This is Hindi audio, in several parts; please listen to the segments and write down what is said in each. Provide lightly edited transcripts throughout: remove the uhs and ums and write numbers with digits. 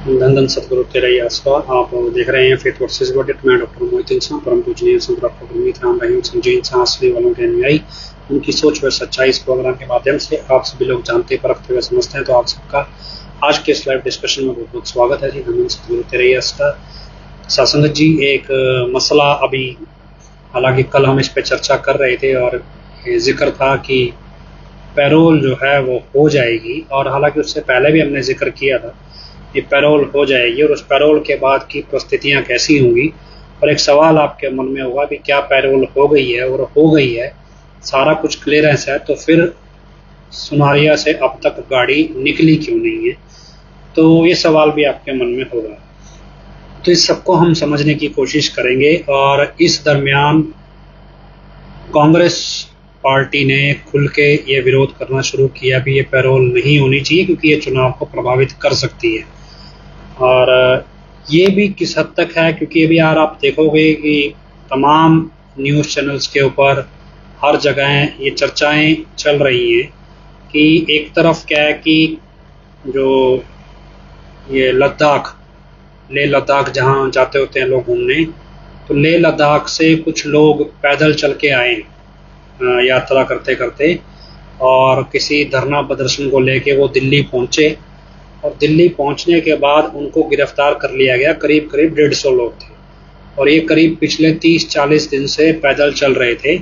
धन धन सतगुरु तेरा ही आसरा। आप देख रहे हैं फेथ वर्सेस वर्डिक्ट। मैं डॉक्टर मोहित इंसान परम पूजनीय संत डॉक्टर गुरमीत राम रहीम संजीव इंसान असली वालों के अनुयायी, उनकी सोच व सच्चाई इस प्रोग्राम के माध्यम से आप सभी लोग जानते परखते हुए समझते हैं। तो आप सबका आज के इस लाइव डिस्कशन में बहुत बहुत स्वागत है जी। धन धन सतगुरु तेरा ही आसरा। सासंगत जी, एक मसला अभी, हालांकि कल हम इस पे चर्चा कर रहे थे और जिक्र था कि पैरोल जो है वो हो जाएगी, और हालांकि उससे पहले भी हमने जिक्र किया था कि पैरोल हो जाएगी और उस पैरोल के बाद की परिस्थितियां कैसी होंगी। और एक सवाल आपके मन में होगा कि क्या पैरोल हो गई है, और हो गई है, सारा कुछ क्लियरेंस है, तो फिर सुनारिया से अब तक गाड़ी निकली क्यों नहीं है। तो ये सवाल भी आपके मन में होगा। तो इस सबको हम समझने की कोशिश करेंगे। और इस दरमियान कांग्रेस पार्टी ने खुल के ये विरोध करना शुरू किया भी ये पैरोल नहीं होनी चाहिए क्योंकि ये चुनाव को प्रभावित कर सकती है। और ये भी किस हद तक है, क्योंकि अभी यार आप देखोगे कि तमाम न्यूज़ चैनल्स के ऊपर हर जगह ये चर्चाएं चल रही हैं कि एक तरफ क्या है कि जो ये लद्दाख, लेह लद्दाख जहाँ जाते होते हैं लोग घूमने, तो लेह लद्दाख से कुछ लोग पैदल चल के आए यात्रा करते करते, और किसी धरना प्रदर्शन को लेके वो दिल्ली पहुंचे। और दिल्ली पहुंचने के बाद उनको गिरफ्तार कर लिया गया। करीब करीब 150 लोग थे, और ये करीब पिछले 30-40 दिन से पैदल चल रहे थे।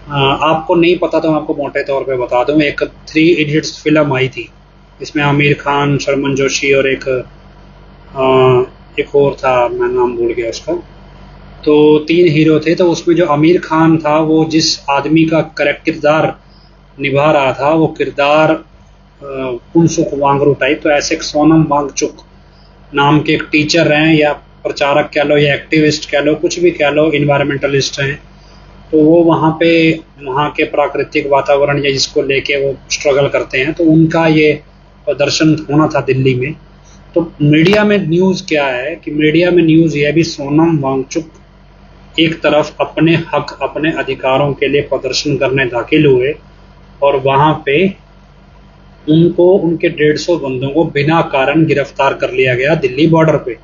आपको नहीं पता तो मैं आपको मोटे तौर पे बता दूं, एक 3 इडियट्स फिल्म आई थी, इसमें आमिर खान, शर्मन जोशी और एक और था, मैं नाम भूल गया उसका। तो 3 हीरो थे। तो उसमें जो आमिर खान था वो जिस आदमी का किरदार निभा रहा था, वो किरदार फुनसुक वांगडू टाइप, तो ऐसे एक सोनम वांगचुक नाम के एक टीचर हैं, या प्रचारक कह लो, या एक्टिविस्ट कह लो, कुछ भी कह लो, इन्वायरमेंटलिस्ट हैं। तो वो वहाँ पे वहाँ के प्राकृतिक वातावरण या जिसको लेके वो स्ट्रगल करते हैं, तो उनका ये प्रदर्शन होना था दिल्ली में। तो मीडिया में न्यूज़ क्या है कि मीडिया में न्यूज़ ये भी सोनम वांगचुक एक तरफ अपने हक, अपने अधिकारों के लिए प्रदर्शन करने दाखिल हुए, और वहाँ पे उनको, उनके 150 बंदों को बिना कारण गिरफ्तार कर लिया गया दिल्ली बॉर्डर पे।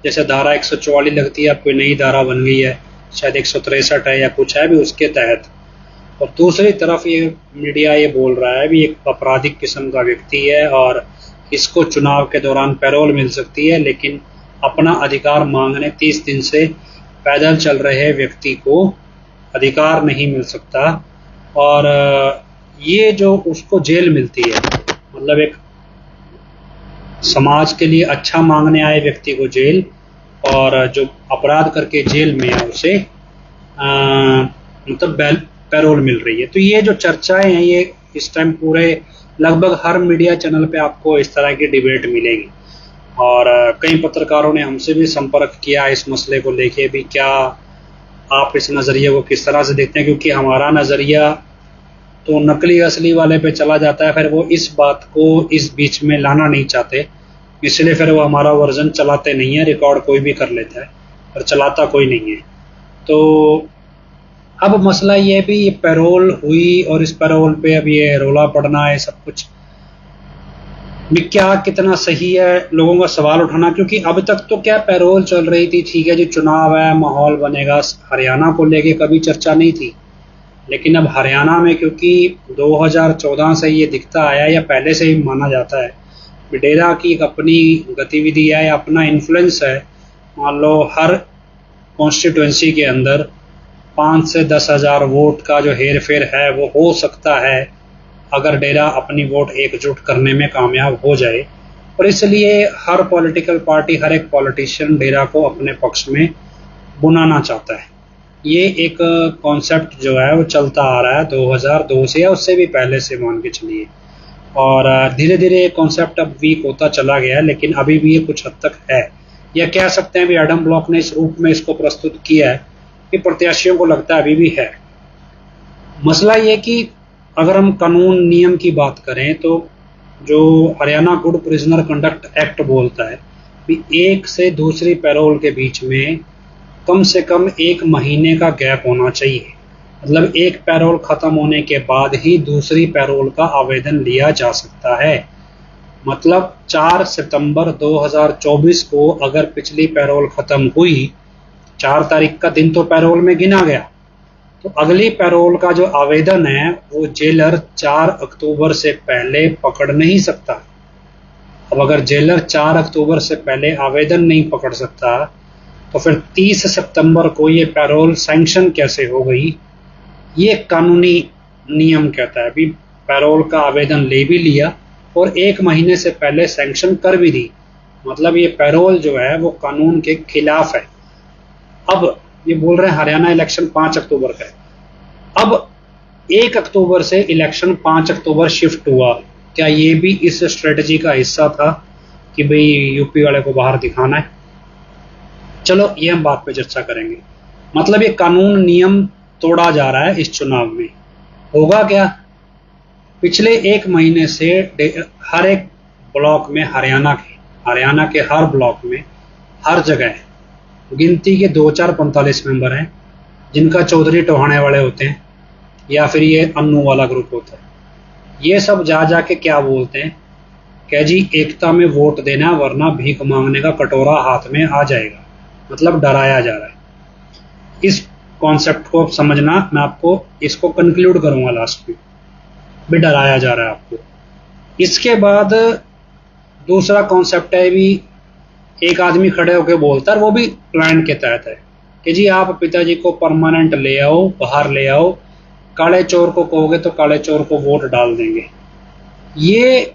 जैसे धारा 144 लगती है, अब कोई नई धारा बन गई है, शायद 163 है या कुछ है भी उसके तहत। और दूसरी तरफ ये मीडिया ये बोल रहा है भी एक आपराधिक किस्म का व्यक्ति है और इसको चुनाव के दौरान पैरोल मिल सकती है, लेकिन अपना अधिकार मांगने 30 दिन से पैदल चल रहे व्यक्ति को अधिकार नहीं मिल सकता। और ये जो उसको जेल मिलती है, मतलब एक समाज के लिए अच्छा मांगने आए व्यक्ति को जेल, और जो अपराध करके जेल में है उसे मतलब पैरोल मिल रही है। तो ये जो चर्चाएं हैं, ये इस टाइम पूरे लगभग हर मीडिया चैनल पे आपको इस तरह की डिबेट मिलेगी। और कई पत्रकारों ने हमसे भी संपर्क किया इस मसले को लेके भी, क्या आप इस नज़रिए को किस तरह से देखते हैं, क्योंकि हमारा नज़रिया तो नकली असली वाले पे चला जाता है, फिर वो इस बात को इस बीच में लाना नहीं चाहते, इसलिए फिर वो हमारा वर्जन चलाते नहीं है। रिकॉर्ड कोई भी कर लेता है पर चलाता कोई नहीं है। तो अब मसला ये भी, ये पैरोल हुई और इस पैरोल पे अब ये रोला पड़ना है, सब कुछ भी क्या कितना सही है, लोगों का सवाल उठाना। क्योंकि अब तक तो क्या पैरोल चल रही थी, ठीक है जी, चुनाव है, माहौल बनेगा, हरियाणा को लेके कभी चर्चा नहीं थी। लेकिन अब हरियाणा में, क्योंकि 2014 से ये दिखता आया, या पहले से ही माना जाता है, डेरा की एक अपनी गतिविधि है, अपना इन्फ्लुएंस है। मान लो हर कॉन्स्टिट्यूएंसी के अंदर 5 से 10 हज़ार वोट का जो हेर फेर है वो हो सकता है अगर डेरा अपनी वोट एकजुट करने में कामयाब हो जाए। और इसलिए हर पॉलिटिकल पार्टी, हर एक पॉलिटिशियन डेरा को अपने पक्ष में बुनाना चाहता है। ये एक कॉन्सेप्ट जो है वो चलता आ रहा है 2002 से, या उससे भी पहले से मान के चलिए। और धीरे धीरे ये कॉन्सेप्ट अब वीक होता चला गया, लेकिन अभी भी ये कुछ हद तक है, या कह सकते हैं भी एडम ब्लॉक ने इस रूप में इसको प्रस्तुत किया है कि प्रत्याशियों को लगता है अभी भी है। मसला ये कि अगर हम कानून नियम की बात करें तो जो Haryana good prisoner conduct act बोलता है कि एक से दूसरी पैरोल के बीच में कम से कम 1 महीने का गैप होना चाहिए। मतलब एक पैरोल खत्म होने के बाद ही दूसरी पैरोल का आवेदन लिया जा सकता है। मतलब 4 सितंबर 2024 को अगर पिछली पैरोल खत्म हुई, 4 तारीख का दिन तो पैरोल में गिना गया, तो अगली पैरोल का जो आवेदन है वो जेलर 4 अक्टूबर से पहले पकड़ नहीं सकता। अब अगर जेलर 4 अक्टूबर से पहले आवेदन नहीं पकड़ सकता तो फिर 30 सितंबर को ये पैरोल सैंक्शन कैसे हो गई? ये कानूनी नियम कहता है। अभी पैरोल का आवेदन ले भी लिया और 1 महीने से पहले सैंक्शन कर भी दी, मतलब ये पैरोल जो है वो कानून के खिलाफ है। अब ये बोल रहे हैं हरियाणा इलेक्शन 5 अक्टूबर का है। अब 1 अक्टूबर से इलेक्शन 5 अक्टूबर शिफ्ट हुआ, क्या ये भी इस स्ट्रेटजी का हिस्सा था कि भाई यूपी वाले को बाहर दिखाना है? चलो ये हम बात पे चर्चा करेंगे। मतलब ये कानून नियम तोड़ा जा रहा है इस चुनाव में। होगा क्या? पिछले 1 महीने से हर एक ब्लॉक में हरियाणा के हर ब्लॉक में हर जगह गिनती के 2-4-45 मेंबर हैं जिनका चौधरी टोहाने वाले होते हैं या फिर ये अन्नू वाला ग्रुप होता है। ये सब जा जाके क्या बोलते हैं, कह जी एकता में वोट देना वरना भीख मांगने का कटोरा हाथ में आ जाएगा। मतलब डराया जा रहा है। इस कॉन्सेप्ट को समझना, मैं आपको इसको कंक्लूड करूंगा लास्ट में, भी डराया जा रहा है आपको। इसके बाद दूसरा कॉन्सेप्ट है, भी एक आदमी खड़े होकर बोलता है, वो भी प्लान के तहत है कि जी आप पिताजी को परमानेंट ले आओ, बाहर ले आओ, काले चोर को कहोगे तो काले चोर को वोट डाल देंगे। ये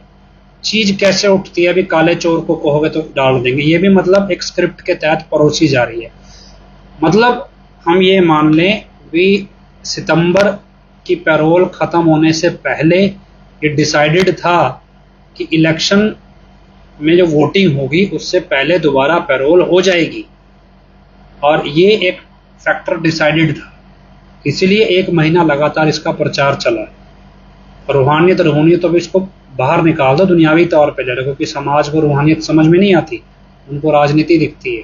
चीज कैसे उठती है? अभी काले चोर को कहोगे तो डाल देंगे, ये भी मतलब एक स्क्रिप्ट के तहत परोसी जा रही है। मतलब हम ये मान लें भी सितंबर की पैरोल खत्म होने से पहले ये डिसाइडेड था कि इलेक्शन में जो वोटिंग होगी उससे पहले दोबारा पैरोल हो जाएगी, और ये एक फैक्टर डिसाइडेड था। इसीलिए 1 महीना लगातार इसका प्रचार चला। रूहानियत तो भी इसको बाहर निकाल दो दुनियावी तौर पे ले लो, क्योंकि समाज को रूहानियत समझ में नहीं आती, उनको राजनीति दिखती है।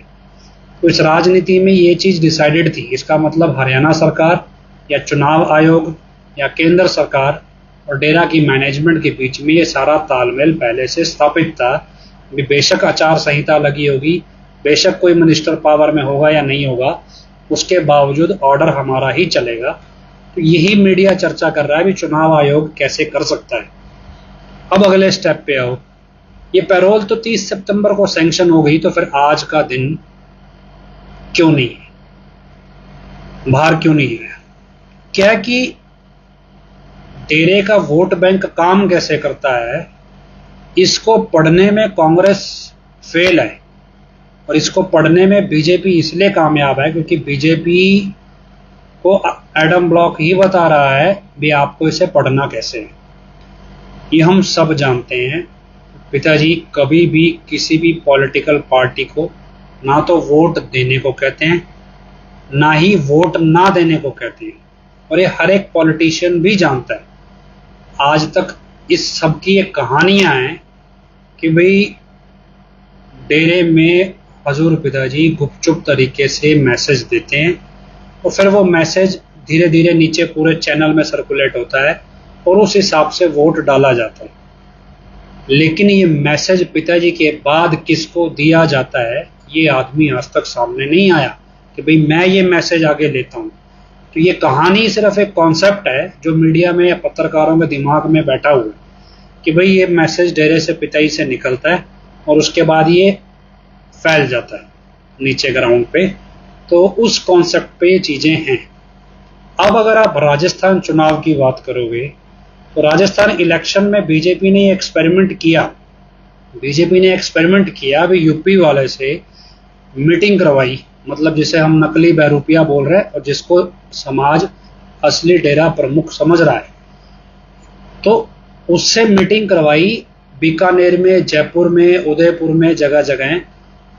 तो इस राजनीति में ये चीज डिसाइडेड थी। इसका मतलब हरियाणा सरकार या चुनाव आयोग या केंद्र सरकार और डेरा की मैनेजमेंट के बीच में ये सारा तालमेल पहले से स्थापित था। बेशक आचार संहिता लगी होगी, बेशक कोई मिनिस्टर पावर में होगा या नहीं होगा, उसके बावजूद ऑर्डर हमारा ही चलेगा। तो यही मीडिया चर्चा कर रहा है भी चुनाव आयोग कैसे कर सकता है। अब अगले स्टेप पे आओ। ये पैरोल तो 30 सितंबर को सैंक्शन हो गई, तो फिर आज का दिन क्यों नहीं है, बाहर क्यों नहीं है? क्या कि डेरे का वोट बैंक काम कैसे करता है, इसको पढ़ने में कांग्रेस फेल है, और इसको पढ़ने में बीजेपी इसलिए कामयाब है क्योंकि बीजेपी को एडम ब्लॉक ही बता रहा है भी आपको इसे पढ़ना कैसे है। ये हम सब जानते हैं। पिताजी कभी भी किसी भी पॉलिटिकल पार्टी को ना तो वोट देने को कहते हैं, ना ही वोट ना देने को कहते हैं, और ये हर एक पॉलिटिशियन भी जानता है। आज तक इस सब की ये कहानियां हैं कि भाई डेरे में हजूर पिताजी गुपचुप तरीके से मैसेज देते हैं और फिर वो मैसेज धीरे धीरे नीचे पूरे चैनल में सर्कुलेट होता है और उस हिसाब से वोट डाला जाता है। लेकिन ये मैसेज पिताजी के बाद किसको दिया जाता है, ये आदमी आज तक सामने नहीं आया कि भाई मैं ये मैसेज आगे लेता हूँ। तो ये कहानी सिर्फ एक कॉन्सेप्ट है जो मीडिया में या पत्रकारों के दिमाग में बैठा हुआ है कि भाई ये मैसेज डेरे से पिताजी से निकलता है और उसके बाद ये फैल जाता है नीचे ग्राउंड पे। तो उस कॉन्सेप्ट पे ये चीजें हैं। अब अगर आप राजस्थान चुनाव की बात करोगे तो राजस्थान इलेक्शन में बीजेपी ने एक्सपेरिमेंट किया अभी यूपी वाले से मीटिंग करवाई, मतलब जिसे हम नकली बहरूपिया बोल रहे हैं और जिसको समाज असली डेरा प्रमुख समझ रहा है। तो उससे मीटिंग करवाई, बीकानेर में, जयपुर में, उदयपुर में, जगह जगह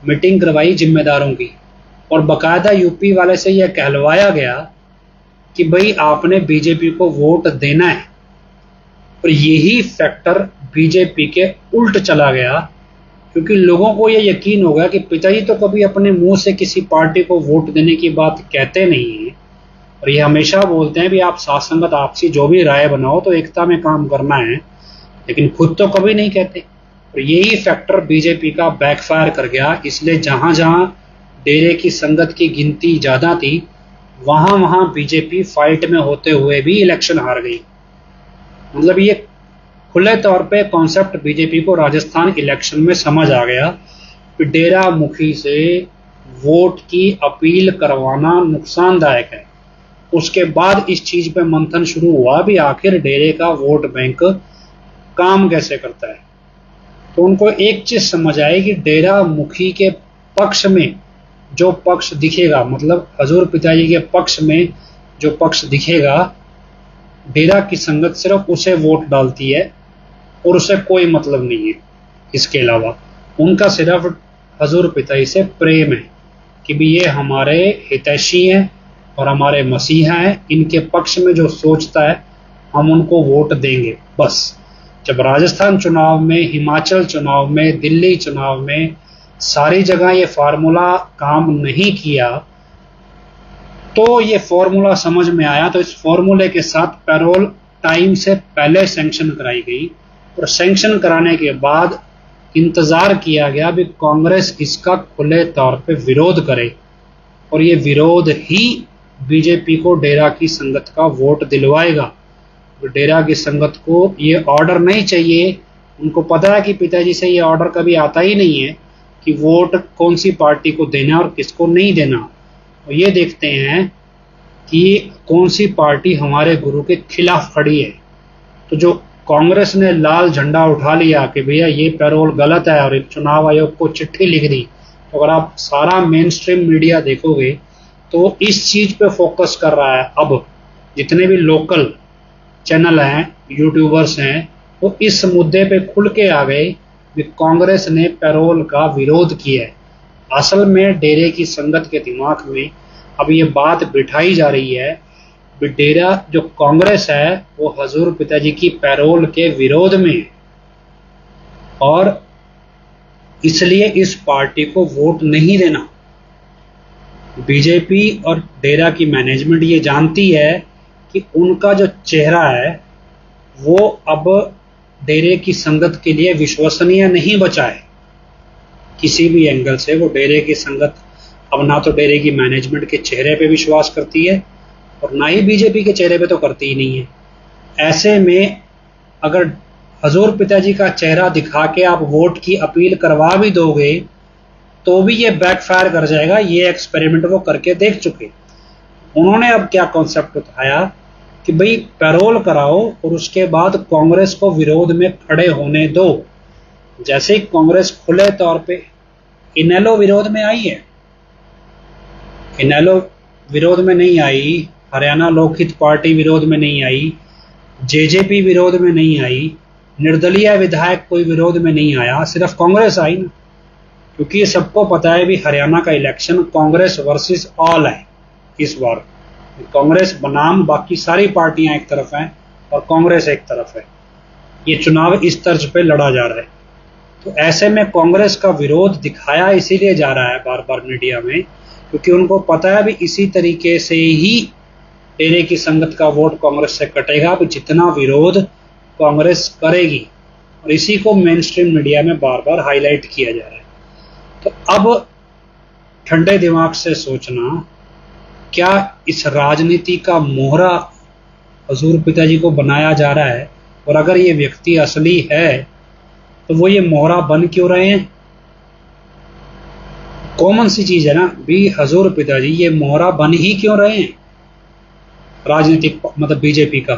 मीटिंग करवाई जिम्मेदारों की, और बकायदा यूपी वाले से यह कहलवाया गया कि भाई आपने बीजेपी को वोट देना है। और यही फैक्टर बीजेपी के उल्ट चला गया क्योंकि लोगों को यह यकीन हो गया कि पिताजी तो कभी अपने मुंह से किसी पार्टी को वोट देने की बात कहते नहीं है, और ये हमेशा बोलते हैं भी आप साथ संगत आपसी जो भी राय बनाओ तो एकता में काम करना है, लेकिन खुद तो कभी नहीं कहते। और यही फैक्टर बीजेपी का बैकफायर कर गया। इसलिए जहां जहां डेरे की संगत की गिनती ज्यादा थी, वहां वहां बीजेपी फाइट में होते हुए भी इलेक्शन हार गई। मतलब ये खुले तौर पे कॉन्सेप्ट बीजेपी को राजस्थान इलेक्शन में समझ आ गया कि डेरा मुखी से वोट की अपील करवाना नुकसानदायक है। उसके बाद इस चीज पे मंथन शुरू हुआ भी आखिर डेरे का वोट बैंक काम कैसे करता है। तो उनको एक चीज समझ आई कि डेरा मुखी के पक्ष में जो पक्ष दिखेगा, मतलब हजूर पिताजी के पक्ष में जो पक्ष दिखेगा, डेरा की संगत सिर्फ उसे वोट डालती है और उसे कोई मतलब नहीं है। इसके अलावा उनका सिर्फ हजूर पिताजी से प्रेम है कि भी ये हमारे हितैषी हैं और हमारे मसीहा हैं, इनके पक्ष में जो सोचता है हम उनको वोट देंगे बस। जब राजस्थान चुनाव में, हिमाचल चुनाव में, दिल्ली चुनाव में सारी जगह ये फार्मूला काम नहीं किया, तो ये फॉर्मूला समझ में आया। तो इस फॉर्मूले के साथ पैरोल टाइम से पहले सैंक्शन कराई गई और सैंक्शन कराने के बाद इंतजार किया गया भी कांग्रेस इसका खुले तौर पे विरोध करे, और ये विरोध ही बीजेपी को डेरा की संगत का वोट दिलवाएगा। डेरा की संगत को ये ऑर्डर नहीं चाहिए। उनको पता है कि पिताजी से ये ऑर्डर कभी आता ही नहीं है कि वोट कौन सी पार्टी को देना और किसको नहीं देना। और ये देखते हैं कि कौन सी पार्टी हमारे गुरु के खिलाफ खड़ी है। तो जो कांग्रेस ने लाल झंडा उठा लिया कि भैया ये पैरोल गलत है और चुनाव आयोग को चिट्ठी लिख दी, तो अगर आप सारा मेन स्ट्रीम मीडिया देखोगे तो इस चीज पे फोकस कर रहा है। अब जितने भी लोकल चैनल हैं, यूट्यूबर्स हैं, वो इस मुद्दे पे खुल के आ गए कि कांग्रेस ने पैरोल का विरोध किया है। असल में डेरे की संगत के दिमाग में अब ये बात बिठाई जा रही है कि डेरा जो कांग्रेस है वो हजूर पिताजी की पैरोल के विरोध में है और इसलिए इस पार्टी को वोट नहीं देना। बीजेपी और डेरा की मैनेजमेंट ये जानती है कि उनका जो चेहरा है वो अब डेरे की संगत के लिए विश्वसनीय नहीं बचा है। किसी भी एंगल से वो डेरे की संगत अब ना तो डेरे की मैनेजमेंट के चेहरे पे विश्वास करती है और ना ही बीजेपी के चेहरे पे तो करती ही नहीं है। ऐसे में अगर हजूर पिताजी का चेहरा दिखा के आप वोट की अपील करवा भी दोगे तो भी ये बैकफायर कर जाएगा। ये एक्सपेरिमेंट वो करके देख चुके। उन्होंने अब क्या कॉन्सेप्ट उठाया कि भाई पैरोल कराओ और उसके बाद कांग्रेस को विरोध में खड़े होने दो। जैसे ही कांग्रेस खुले तौर पे इनेलो विरोध में आई है, इनेलो विरोध में नहीं आई, हरियाणा लोकहित पार्टी विरोध में नहीं आई, जेजेपी विरोध में नहीं आई, निर्दलीय विधायक कोई विरोध में नहीं आया, सिर्फ कांग्रेस आई ना। क्योंकि ये सबको पता है भी हरियाणा का इलेक्शन कांग्रेस वर्सेस ऑल है। इस बार कांग्रेस बनाम बाकी सारी पार्टियां एक तरफ हैं और कांग्रेस एक तरफ है। ये चुनाव इस तर्ज पे लड़ा जा रहा है। तो ऐसे में कांग्रेस का विरोध दिखाया इसीलिए जा रहा है बार बार मीडिया में, क्योंकि उनको पता है भी इसी तरीके से ही डेरे की संगत का वोट कांग्रेस से कटेगा। भी जितना विरोध कांग्रेस करेगी, और इसी को मेन स्ट्रीम मीडिया में बार बार हाईलाइट किया जा रहा है। तो अब ठंडे दिमाग से सोचना, क्या इस राजनीति का मोहरा हजूर पिताजी को बनाया जा रहा है? और अगर ये व्यक्ति असली है तो वो ये मोहरा बन क्यों रहे हैं? कॉमन सी चीज है ना भी, हजूर पिताजी ये मोहरा बन ही क्यों रहे हैं? राजनीतिक मतलब बीजेपी का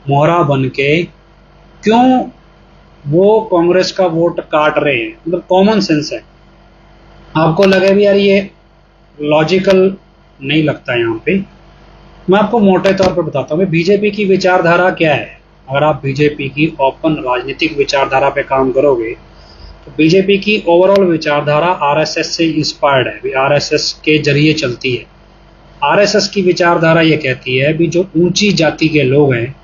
मोहरा बन के क्यों वो कांग्रेस का वोट काट रहे हैं? मतलब कॉमन सेंस है। आपको लगे भी यार ये लॉजिकल नहीं लगता। यहाँ पे मैं आपको मोटे तौर पर बताता हूँ बीजेपी की विचारधारा क्या है। अगर आप बीजेपी की ओपन राजनीतिक विचारधारा पे काम करोगे तो बीजेपी की ओवरऑल विचारधारा आरएसएस से इंस्पायर्ड है, आरएसएस के जरिए चलती है। आरएसएस की विचारधारा ये कहती है भी जो ऊंची जाति के लोग हैं,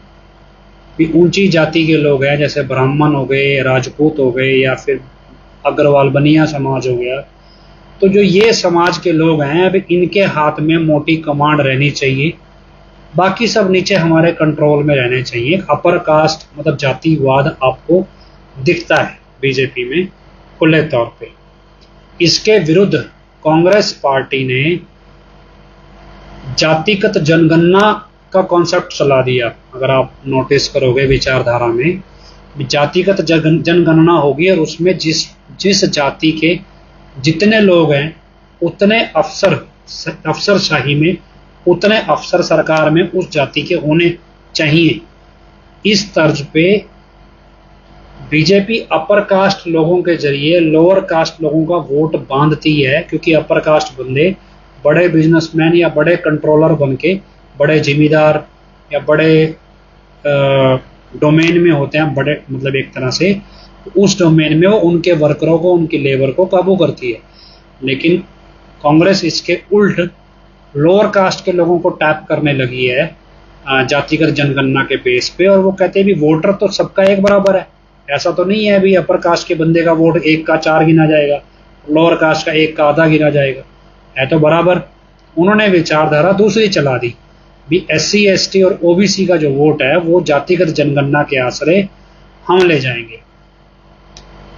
भी ऊंची जाति के लोग हैं जैसे ब्राह्मण हो गए, राजपूत हो गए, या फिर अग्रवाल बनिया समाज हो गया, तो जो ये समाज के लोग हैं अब इनके हाथ में मोटी कमांड रहनी चाहिए, बाकी सब नीचे हमारे कंट्रोल में रहने चाहिए। अपर कास्ट मतलब जातिवाद आपको दिखता है बीजेपी में खुले तौर पे। इसके विरुद्ध कांग्रेस पार्टी ने जातिगत जनगणना का कॉन्सेप्ट चला दिया। अगर आप नोटिस करोगे विचारधारा में, जातिगत जनगणना होगी और उसमें जिस जाति के जितने लोग हैं उतने अफसरशाही में, उतने अफसर सरकार में उस जाति के होने चाहिए। इस तर्ज पे बीजेपी अपर कास्ट लोगों के जरिए लोअर कास्ट लोगों का वोट बांधती है, क्योंकि अपर कास्ट बंदे बड़े बिजनेसमैन या बड़े कंट्रोलर बन के, बड़े जिम्मेदार या बड़े डोमेन में होते हैं, बड़े मतलब एक तरह से उस डोमेन में वो उनके वर्करों को, उनकी लेबर को काबू करती है। लेकिन कांग्रेस इसके उल्ट लोअर कास्ट के लोगों को टैप करने लगी है जातिगत जनगणना के बेस पे, और वो कहते हैं भी वोटर तो सबका एक बराबर है। ऐसा तो नहीं है भी अपर कास्ट के बंदे का वोट 1 का 4 गिना जाएगा, लोअर कास्ट का 1 का आधा गिना जाएगा, है तो बराबर। उन्होंने विचारधारा दूसरी चला दी भी SC ST और OBC का जो वोट है वो जातिगत जनगणना के आसरे हम ले जाएंगे।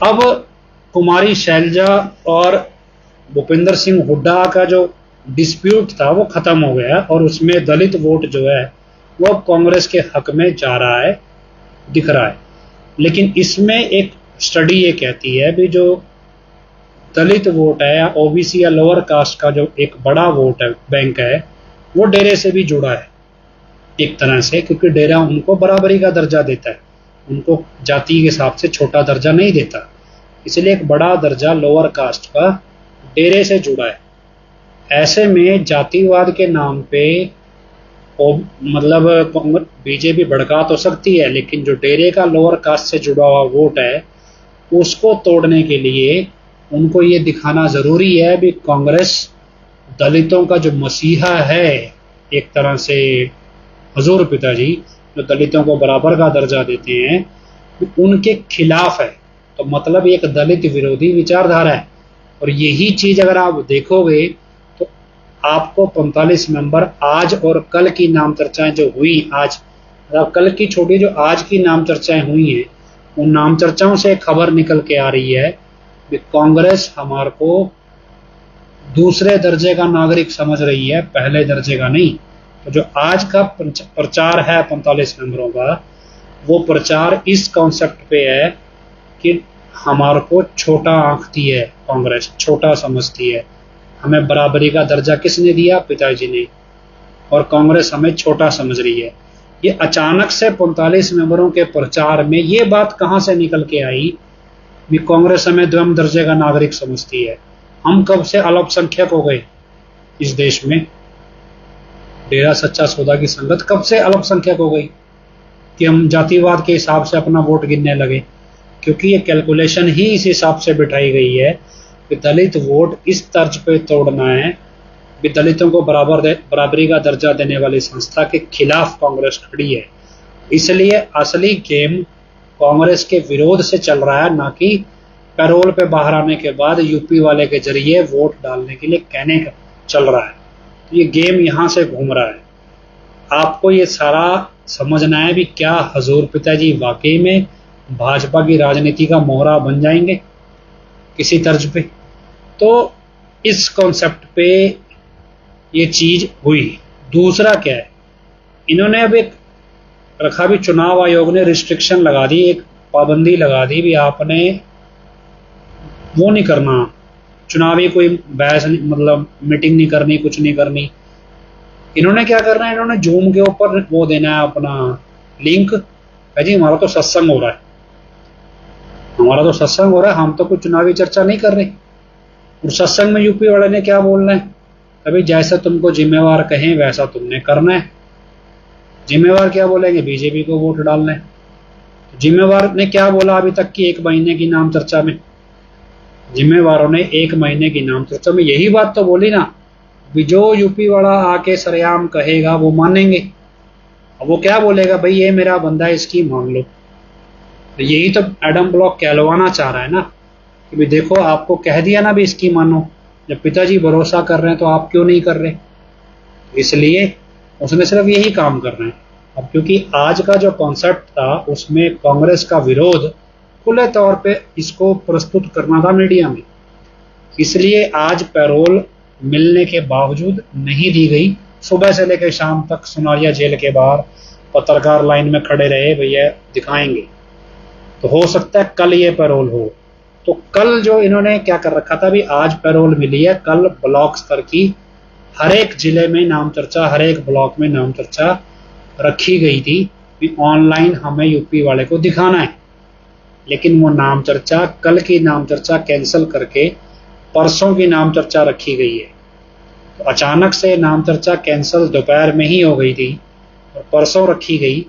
अब कुमारी शैलजा और भूपेंद्र सिंह हुड्डा का जो डिस्प्यूट था वो खत्म हो गया और उसमें दलित वोट जो है वो कांग्रेस के हक में जा रहा है, दिख रहा है। लेकिन इसमें एक स्टडी ये कहती है भी जो दलित वोट है या OBC या लोअर कास्ट का जो एक बड़ा वोट है, बैंक है, वो डेरे से भी जुड़ा है एक तरह से, क्योंकि डेरा उनको बराबरी का दर्जा देता है, उनको जाति के हिसाब से छोटा दर्जा नहीं देता, इसलिए एक बड़ा दर्जा लोअर कास्ट का डेरे से जुड़ा है। ऐसे में जातिवाद के नाम पे मतलब बीजेपी भड़का तो सकती है, लेकिन जो डेरे का लोअर कास्ट से जुड़ा हुआ वोट है उसको तोड़ने के लिए उनको ये दिखाना जरूरी है भी कांग्रेस दलितों का जो मसीहा है, एक तरह से हजूर पिताजी जो दलितों को बराबर का दर्जा देते हैं, उनके खिलाफ है। तो मतलब एक दलित विरोधी विचारधारा है। और यही चीज अगर आप देखोगे तो आपको 45 मेंबर आज और कल की नाम चर्चाएं जो हुई, आज मतलब कल की छोटी जो आज की नाम चर्चाएं हुई हैं, उन नाम चर्चाओं से खबर निकल के आ रही है कि कांग्रेस हमारे को दूसरे दर्जे का नागरिक समझ रही है, पहले दर्जे का नहीं। तो जो आज का प्रचार है 45 मेंबरों का, वो प्रचार इस कॉन्सेप्ट पे है कि हमारे को छोटा आंकती है, कांग्रेस छोटा समझती है, हमें बराबरी का दर्जा किसने दिया? पिताजी ने, और कांग्रेस हमें छोटा समझ रही है। ये अचानक से 45 मेंबरों के प्रचार में ये बात कहां से निकल के आई कि कांग्रेस हमें द्वम दर्जे का नागरिक समझती है? हम कब से अल्पसंख्यक हो गए इस देश में? डेरा सच्चा सौदा की संगत कब से अल्पसंख्यक हो गई कि हम जातिवाद के हिसाब से अपना वोट गिनने लगे? क्योंकि ये कैलकुलेशन ही इस हिसाब से बिठाई गई है कि दलित वोट इस तर्ज पे तोड़ना है कि दलितों को बराबरी का दर्जा देने वाली संस्था के खिलाफ कांग्रेस खड़ी है। इसलिए असली गेम कांग्रेस के विरोध से चल रहा है, ना कि पैरोल पे बाहर आने के बाद यूपी वाले के जरिए वोट डालने के लिए कहने का चल रहा है। तो ये गेम यहां से घूम रहा है। आपको ये सारा समझना है भी क्या हजूर पिताजी वाकई में भाजपा की राजनीति का मोहरा बन जाएंगे किसी तर्ज पे? तो इस कॉन्सेप्ट पे ये चीज हुई। दूसरा क्या है, इन्होंने अब एक रखा भी, चुनाव आयोग ने रिस्ट्रिक्शन लगा दी, एक पाबंदी लगा दी भी आपने वो नहीं करना, चुनावी कोई बहस मतलब मीटिंग नहीं करनी, कुछ नहीं करनी। इन्होंने क्या करना है, इन्होंने जूम के ऊपर वो देना है अपना लिंक, जी हमारा तो सत्संग हो रहा है, हमारा तो सत्संग हो रहा है, हम तो कुछ चुनावी चर्चा नहीं कर रहे। और सत्संग में यूपी वाले ने क्या बोलना है, अभी जैसा तुमको जिम्मेवार कहें वैसा तुमने करना है। जिम्मेवार क्या बोलेंगे? बीजेपी को वोट डालना है। तो जिम्मेवार ने क्या बोला अभी तक की 1 महीने की नाम चर्चा में? जिम्मेवारों ने 1 महीने की नाम चर्चा में यही बात तो बोली ना, जो यूपी वाला आके सरेआम कहेगा वो मानेंगे। अब वो क्या बोलेगा, भाई ये मेरा बंदा है, इसकी मान लो। तो यही तो एडम ब्लॉक कहलवाना चाह रहा है ना कि भाई देखो आपको कह दिया ना भी इसकी मानो, जब पिताजी भरोसा कर रहे हैं तो आप क्यों नहीं कर रहे? इसलिए उसने सिर्फ यही काम करना है। अब क्योंकि आज का जो कॉन्सेप्ट था उसमें कांग्रेस का विरोध खुले तौर पे इसको प्रस्तुत करना था मीडिया में, इसलिए आज पैरोल मिलने के बावजूद नहीं दी गई। सुबह से लेकर शाम तक सुनारिया जेल के बाहर पत्रकार लाइन में खड़े रहे, भैया दिखाएंगे। तो हो सकता है कल ये पैरोल हो। तो कल जो इन्होंने क्या कर रखा था, भी आज पैरोल मिली है, कल ब्लॉक स्तर की हर एक जिले में नाम चर्चा, हर एक ब्लॉक में नाम चर्चा रखी गई थी कि ऑनलाइन हमें यूपी वाले को दिखाना है। लेकिन वो नाम चर्चा, कल की नाम चर्चा कैंसिल करके परसों की नाम चर्चा रखी गई है। तो अचानक से नाम चर्चा कैंसिल दोपहर में ही हो गई थी और परसों रखी गई।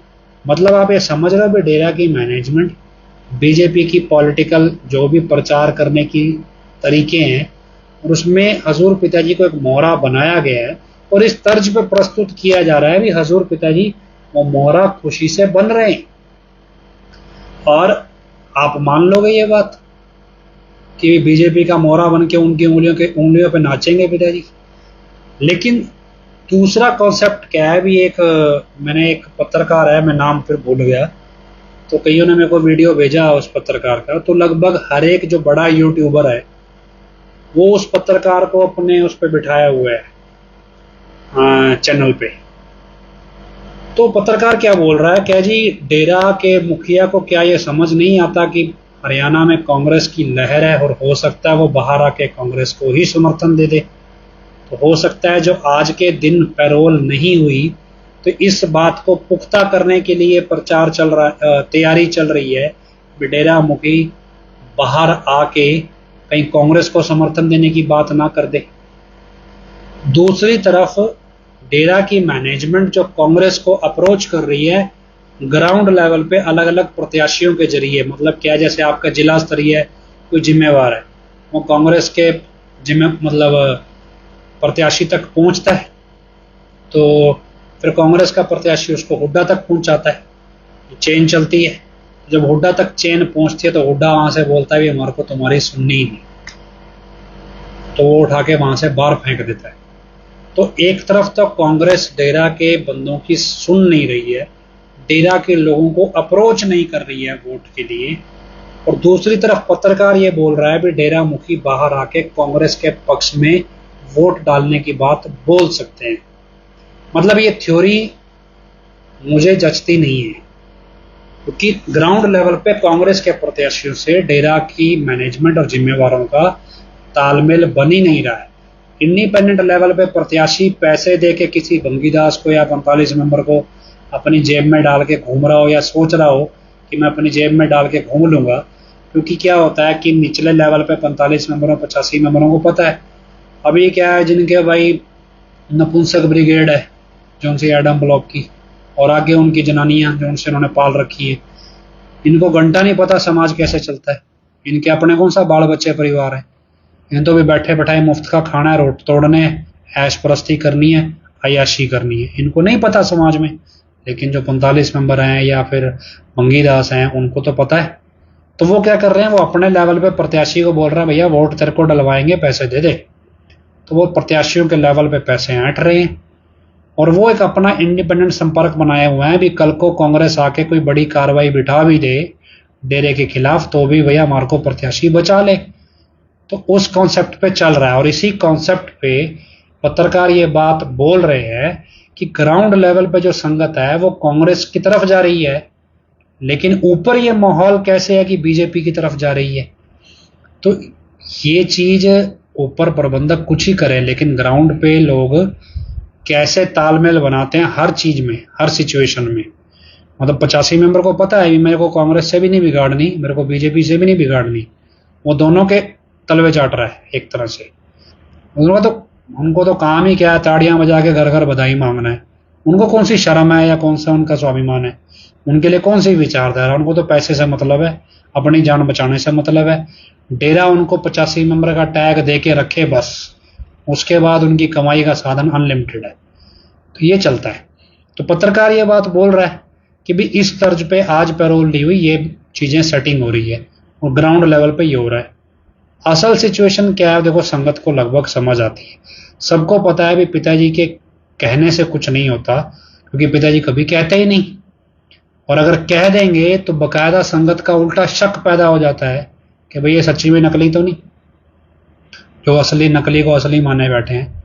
मतलब आप ये समझ रहे हो कि डेरा की मैनेजमेंट, बीजेपी की पॉलिटिकल जो भी प्रचार करने की तरीके हैं, और उसमें हजूर पिताजी को एक मोहरा बनाया गया है और इस तर्ज पे प्रस्तुत किया जा रहा है भी हजूर पिताजी वो मोहरा खुशी से बन रहे हैं। और आप मान लोगे ये बात कि बीजेपी का मोहरा बन के उनकी उंगलियों पे नाचेंगे पिताजी। लेकिन दूसरा कॉन्सेप्ट क्या है, भी मैंने एक पत्रकार है, मैं नाम फिर भूल गया, तो कईयों ने मेरे को वीडियो भेजा उस पत्रकार का, तो लगभग हर एक जो बड़ा यूट्यूबर है वो उस पत्रकार को अपने उस पर बिठाया हुआ है चैनल पे। तो पत्रकार क्या बोल रहा है, क्या जी डेरा के मुखिया को क्या ये समझ नहीं आता कि हरियाणा में कांग्रेस की लहर है और हो सकता है वो बाहर आके कांग्रेस को ही समर्थन दे दे। तो हो सकता है जो आज के दिन पैरोल नहीं हुई, तो इस बात को पुख्ता करने के लिए प्रचार चल रहा, तैयारी चल रही है, डेरा मुखी बाहर आके कहीं कांग्रेस को समर्थन देने की बात ना कर दे। दूसरी तरफ डेरा की मैनेजमेंट जो कांग्रेस को अप्रोच कर रही है ग्राउंड लेवल पे अलग अलग प्रत्याशियों के जरिए, मतलब क्या, जैसे आपका जिला स्तरीय कोई जिम्मेवार है, वो कांग्रेस के मतलब प्रत्याशी तक पहुंचता है, तो फिर कांग्रेस का प्रत्याशी उसको हुड्डा तक पहुंचाता है, चेन चलती है। जब हुड्डा तक चेन पहुंचती है तो हुड्डा वहां से बोलता है भी हमारे को तुम्हारी सुननी ही नहीं, तो वो उठा के वहां से बाहर फेंक देता है। तो एक तरफ तो कांग्रेस डेरा के बंदों की सुन नहीं रही है, डेरा के लोगों को अप्रोच नहीं कर रही है वोट के लिए, और दूसरी तरफ पत्रकार ये बोल रहा है भी डेरा मुखी बाहर आके कांग्रेस के पक्ष में वोट डालने की बात बोल सकते हैं। मतलब ये थ्योरी मुझे जचती नहीं है, क्योंकि ग्राउंड लेवल पे कांग्रेस के प्रत्याशियों से डेरा की मैनेजमेंट और जिम्मेवारों का तालमेल बन ही नहीं रहा है। इंडिपेंडेंट लेवल पे प्रत्याशी पैसे दे के किसी भंगीदास को या 45 मेंबर को अपनी जेब में डाल के घूम रहा हो या सोच रहा हो कि मैं अपनी जेब में डाल के घूम लूंगा, क्योंकि क्या होता है कि निचले लेवल पे 45 मेंबरों 85 मेंबरों को पता है अभी क्या है, जिनके भाई नपुंसक ब्रिगेड है जो उनसे एडम ब्लॉक की, और आगे उनकी जनानियां जो उनसे उन्होंने पाल रखी है, इनको घंटा नहीं पता समाज कैसे चलता है, इनके अपने कौन सा बाल बच्चे परिवार है, इन तो भी बैठे बैठाए मुफ्त का खाना है, रोट तोड़ने है, ऐश परस्ती करनी है, अयाशी करनी है, इनको नहीं पता समाज में। लेकिन जो 45 मेंबर हैं या फिर मंगीदास हैं उनको तो पता है। तो वो क्या कर रहे हैं, वो अपने लेवल पे प्रत्याशी को बोल रहे हैं भैया वोट तेरे को डलवाएंगे, पैसे दे दे। तो वो प्रत्याशियों के लेवल पे पैसे ऐंठ रहे हैं और वो एक अपना इंडिपेंडेंट संपर्क बनाए हुए हैं भी कल को कांग्रेस आके कोई बड़ी कार्रवाई बिठा भी दे डेरे के खिलाफ तो भी भैया हमारे को प्रत्याशी बचा ले। तो उस कॉन्सेप्ट पे चल रहा है और इसी कॉन्सेप्ट पे पत्रकार ये बात बोल रहे हैं कि ग्राउंड लेवल पे जो संगत है वो कांग्रेस की तरफ जा रही है, लेकिन ऊपर ये माहौल कैसे है कि बीजेपी की तरफ जा रही है। तो ये चीज ऊपर प्रबंधक कुछ ही करे, लेकिन ग्राउंड पे लोग कैसे तालमेल बनाते हैं हर चीज में, हर सिचुएशन में। मतलब 85 मेंबर को पता है मेरे को कांग्रेस से भी नहीं बिगाड़नी, मेरे को बीजेपी से भी नहीं बिगाड़नी, वो दोनों के तलवे चाट रहा है एक तरह से। उनको तो काम ही क्या है, ताड़ियां बजा के घर घर बधाई मांगना है। उनको कौन सी शर्म है या कौन सा उनका स्वाभिमान है, उनके लिए कौन सी विचारधारा, उनको तो पैसे से मतलब है, अपनी जान बचाने से मतलब है। डेरा उनको 85 मेंबर का टैग दे के रखे बस, उसके बाद उनकी कमाई का साधन अनलिमिटेड है। तो ये चलता है। तो पत्रकार ये बात बोल रहा है कि भी इस तर्ज पे आज पैरोल ली हुई ये चीजें सेटिंग हो रही है और ग्राउंड लेवल पे ये हो रहा है। असल सिचुएशन क्या है देखो, संगत को लगभग समझ आती है, सबको पता है भी पिताजी के कहने से कुछ नहीं होता, क्योंकि पिताजी कभी कहते ही नहीं। और अगर कह देंगे तो बकायदा संगत का उल्टा शक पैदा हो जाता है कि भाई ये सच्ची में नकली तो नहीं। जो असली नकली को असली माने बैठे हैं,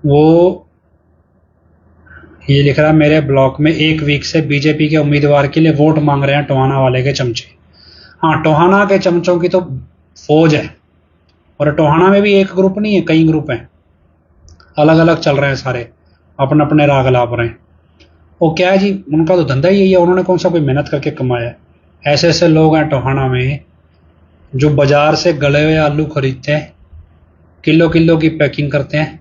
वो ये लिख रहा मेरे ब्लॉक में 1 वीक से बीजेपी के उम्मीदवार के लिए वोट मांग रहे हैं टोहाना वाले के चमचे। हाँ, टोहाना के चमचों की तो फौज है, और टोहाना में भी एक ग्रुप नहीं है, कई ग्रुप हैं, अलग अलग चल रहे हैं, सारे अपने अपने राग लाप रहे हैं। वो क्या है जी, उनका तो धंधा ही यही है, उन्होंने कौन सा कोई मेहनत करके कमाया है। ऐसे ऐसे लोग हैं टोहाना में जो बाजार से गले हुए आलू खरीदते हैं, किलो किलो की पैकिंग करते हैं,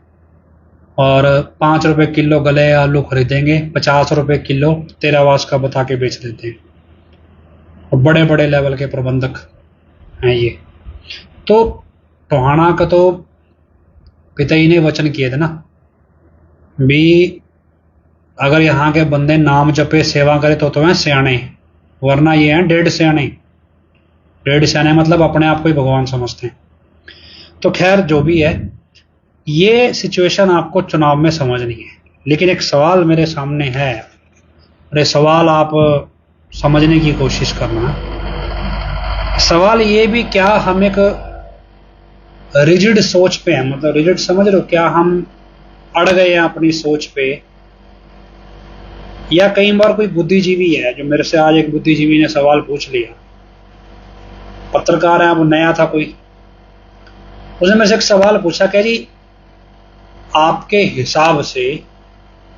और 5 रुपए किलो गले आलू खरीदेंगे, 50 रुपए किलो तेरावास का बता के बेच देते हैं। और बड़े बड़े लेवल के प्रबंधक हैं ये। तो टोहाना का तो पिताजी ने वचन किए थे ना भी, अगर यहाँ के बंदे नाम जपे सेवा करे तो हैं सियाने, वरना ये हैं डेढ़ सियाने। डेढ़ सियाने मतलब अपने आप को ही भगवान समझते हैं। तो खैर जो भी है, ये सिचुएशन आपको चुनाव में समझनी है। लेकिन एक सवाल मेरे सामने है, और ये सवाल आप समझने की कोशिश करना। सवाल ये भी, क्या हम एक रिजिड सोच पे हैं, मतलब रिजिड समझ रहे हो, क्या हम अड़ गए हैं अपनी सोच पे, या कई बार कोई बुद्धिजीवी है, जो मेरे से आज एक बुद्धिजीवी ने सवाल पूछ लिया, पत्रकार है, वो नया था कोई, उसने मेरे से एक सवाल पूछा कि जी आपके हिसाब से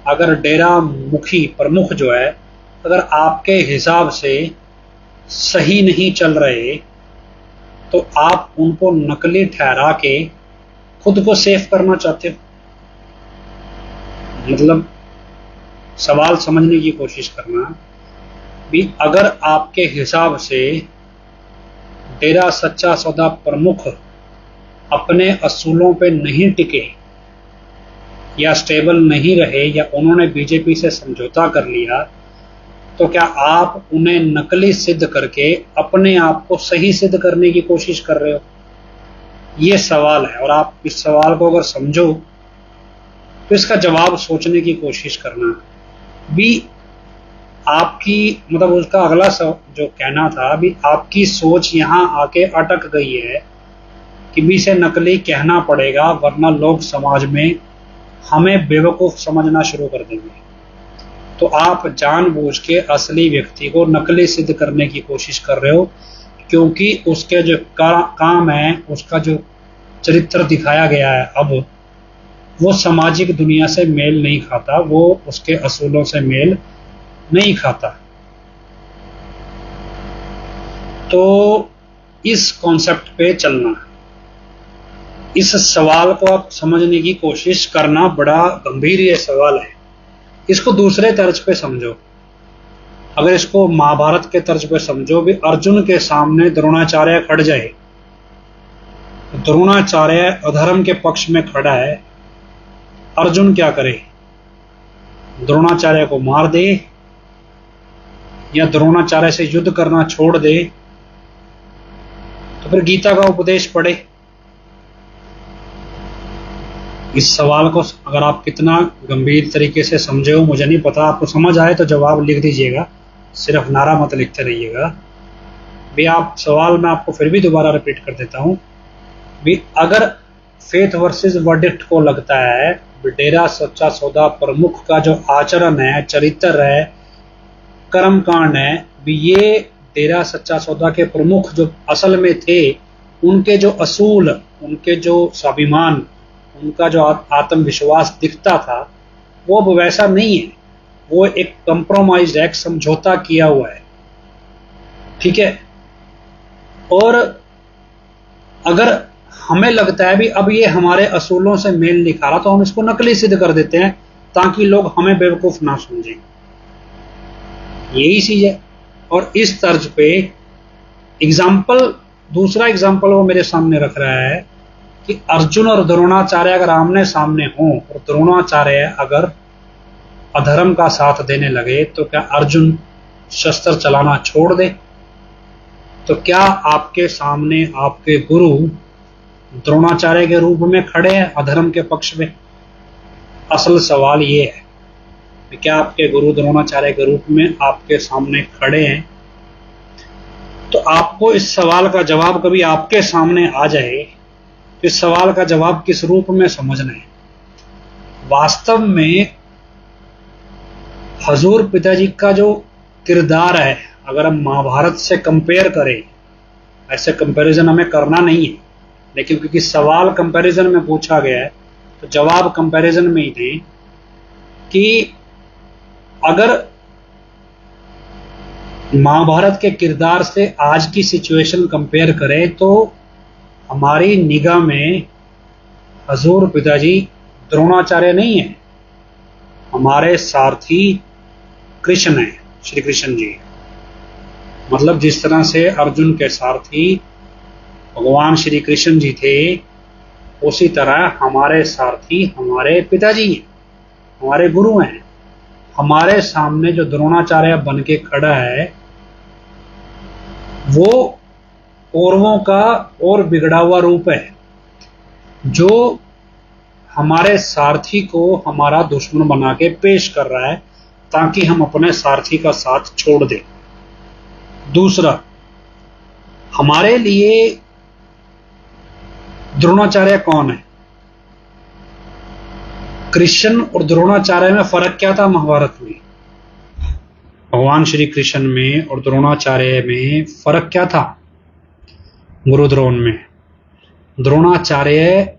अगर डेरा मुखी प्रमुख जो है, अगर आपके हिसाब से सही नहीं चल रहे तो आप उनको नकली ठहरा के खुद को सेफ करना चाहते हो। मतलब सवाल समझने की कोशिश करना भी, अगर आपके हिसाब से डेरा सच्चा सौदा प्रमुख अपने असूलों पे नहीं टिके या स्टेबल नहीं रहे, या उन्होंने बीजेपी से समझौता कर लिया, तो क्या आप उन्हें नकली सिद्ध करके अपने आप को सही सिद्ध करने की कोशिश कर रहे हो? ये सवाल है, और आप इस सवाल को अगर समझो तो इसका जवाब सोचने की कोशिश करना भी। आपकी मतलब उसका अगला जो कहना था भी, आपकी सोच यहाँ आके अटक गई है कि भी इसे नकली कहना पड़ेगा, वरना लोग समाज में हमें बेवकूफ समझना शुरू कर देंगे। तो आप जानबूझ के असली व्यक्ति को नकली सिद्ध करने की कोशिश कर रहे हो, क्योंकि उसके जो काम है, उसका जो चरित्र दिखाया गया है अब, वो सामाजिक दुनिया से मेल नहीं खाता, वो उसके असूलों से मेल नहीं खाता। तो इस कॉन्सेप्ट पे चलना, इस सवाल को आप समझने की कोशिश करना, बड़ा गंभीर ये सवाल है। इसको दूसरे तर्ज पे समझो। अगर इसको महाभारत के तर्ज पे समझो भी, अर्जुन के सामने द्रोणाचार्य खड़ जाए, द्रोणाचार्य अधर्म के पक्ष में खड़ा है, अर्जुन क्या करे? द्रोणाचार्य को मार दे या द्रोणाचार्य से युद्ध करना छोड़ दे? तो फिर गीता का उपदेश पढ़े। इस सवाल को अगर आप कितना गंभीर तरीके से समझे हो मुझे नहीं पता, आपको समझ आए तो जवाब लिख दीजिएगा, सिर्फ नारा मत लिखते रहिएगा भी। आप सवाल मैं आपको फिर भी दोबारा रिपीट कर देता हूं भी, अगर फेथ वर्सेस वर्डिक्ट को लगता है डेरा सच्चा सौदा प्रमुख का जो आचरण है, चरित्र है, कर्म कांड है भी, ये डेरा सच्चा सौदा के प्रमुख जो असल में थे, उनके जो असूल, उनके जो स्वाभिमान, उनका जो आत्मविश्वास दिखता था, वो अब वैसा नहीं है। वो एक कंप्रोमाइज है, एक समझौता किया हुआ है, ठीक है। और अगर हमें लगता है भी अब ये हमारे असूलों से मेल नहीं खा रहा, तो हम इसको नकली सिद्ध कर देते हैं ताकि लोग हमें बेवकूफ ना समझें। यही चीज है। और इस तर्ज पे एग्जाम्पल, दूसरा एग्जाम्पल वो मेरे सामने रख रहा है कि अर्जुन और द्रोणाचार्य अगर आमने सामने हों और द्रोणाचार्य अगर अधर्म का साथ देने लगे, तो क्या अर्जुन शस्त्र चलाना छोड़ दे? तो क्या आपके सामने आपके गुरु द्रोणाचार्य के रूप में खड़े हैं अधर्म के पक्ष में? असल सवाल ये है। क्या आपके गुरु द्रोणाचार्य के रूप में आपके सामने खड़े हैं, तो आपको इस सवाल का जवाब कभी आपके सामने आ जाए तो इस सवाल का जवाब किस रूप में समझना है। वास्तव में हजूर पिताजी का जो किरदार है, अगर हम महाभारत से कंपेयर करें, ऐसे कंपैरिजन हमें करना नहीं है, लेकिन क्योंकि सवाल कंपैरिजन में पूछा गया है तो जवाब कंपैरिजन में ही दें कि अगर महाभारत के किरदार से आज की सिचुएशन कंपेयर करें तो हमारी निगाह में हजूर पिताजी द्रोणाचार्य नहीं है, हमारे सारथी कृष्ण है, श्री कृष्ण जी। मतलब जिस तरह से अर्जुन के सारथी भगवान श्री कृष्ण जी थे, उसी तरह हमारे सारथी हमारे पिताजी हैं, हमारे गुरु हैं। हमारे सामने जो द्रोणाचार्य बन के खड़ा है वो कौरवों का और बिगड़ा हुआ रूप है, जो हमारे सारथी को हमारा दुश्मन बना के पेश कर रहा है ताकि हम अपने सारथी का साथ छोड़ दें। दूसरा, हमारे लिए द्रोणाचार्य कौन है? कृष्ण और द्रोणाचार्य में फर्क क्या था महाभारत में? भगवान श्री कृष्ण में और द्रोणाचार्य में फर्क क्या था? गुरु द्रोण में द्रोणाचार्य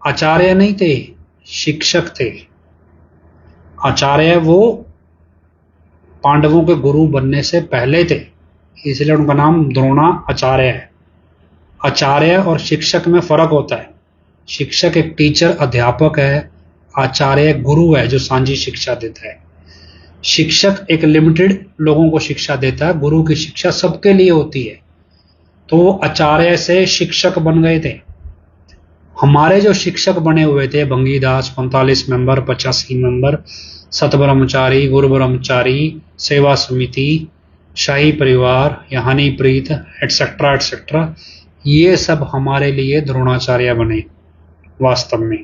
आचार्य नहीं थे, शिक्षक थे। आचार्य वो पांडवों के गुरु बनने से पहले थे, इसलिए उनका नाम द्रोणाचार्य है। आचार्य और शिक्षक में फर्क होता है। शिक्षक एक टीचर अध्यापक है, आचार्य गुरु है जो सांझी शिक्षा देता है। शिक्षक एक लिमिटेड लोगों को शिक्षा देता है, गुरु की शिक्षा सबके लिए होती है। तो आचार्य से शिक्षक बन गए थे। हमारे जो शिक्षक बने हुए थे भंगीदास 45 मेंबर, 85 मेंबर, सतब्रह्मचारी, गुरु ब्रह्मचारी, सेवा समिति, शाही परिवार, यहानी प्रीत, एटसेट्रा एटसेट्रा, ये सब हमारे लिए द्रोणाचार्य बने वास्तव में।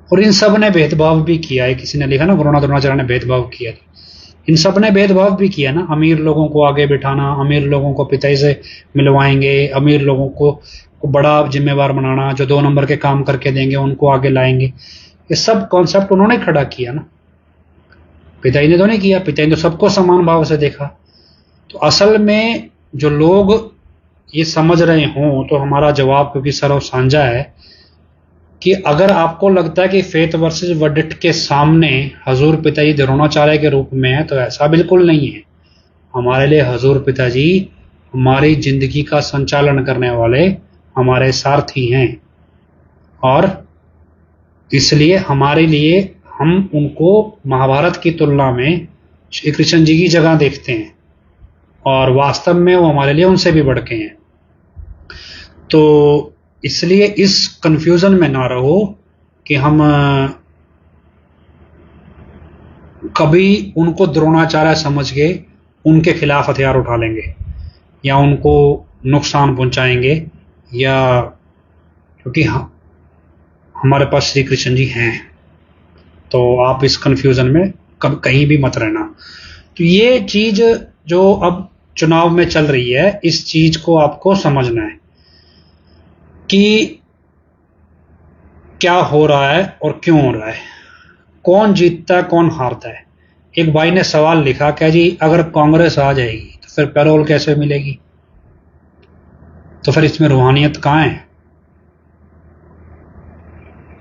और इन सब ने भेदभाव भी किया है। किसी ने लिखा ना द्रोणाचार्य ने भेदभाव किया, इन सब ने भेदभाव भी किया ना। अमीर लोगों को आगे बिठाना, अमीर लोगों को पिताई से मिलवाएंगे, अमीर लोगों को बड़ा जिम्मेवार बनाना, जो 2 नंबर के काम करके देंगे उनको आगे लाएंगे। ये सब कॉन्सेप्ट उन्होंने खड़ा किया ना, पिताई ने तो नहीं किया। पिताई ने तो सबको समान भाव से देखा। तो असल में जो लोग ये समझ रहे हों तो हमारा जवाब क्योंकि सर्व साझा है कि अगर आपको लगता है कि फेथ वर्सेस वर्डिक्ट के सामने हजूर पिताजी द्रोणाचार्य के रूप में है, तो ऐसा बिल्कुल नहीं है। हमारे लिए हजूर पिताजी हमारी जिंदगी का संचालन करने वाले हमारे सारथी हैं, और इसलिए हमारे लिए हम उनको महाभारत की तुलना में श्री कृष्ण जी की जगह देखते हैं, और वास्तव में वो हमारे लिए उनसे भी बढ़ के हैं। तो इसलिए इस कंफ्यूजन में ना रहो कि हम कभी उनको द्रोणाचार्य समझ के उनके खिलाफ हथियार उठा लेंगे या उनको नुकसान पहुंचाएंगे, या क्योंकि हमारे पास श्री कृष्ण जी हैं। तो आप इस कंफ्यूजन में कहीं भी मत रहना। तो ये चीज जो अब चुनाव में चल रही है, इस चीज को आपको समझना है कि क्या हो रहा है और क्यों हो रहा है, कौन जीतता है कौन हारता है। एक भाई ने सवाल लिखा क्या जी अगर कांग्रेस आ जाएगी तो फिर पैरोल कैसे मिलेगी, तो फिर इसमें रूहानियत कहाँ है?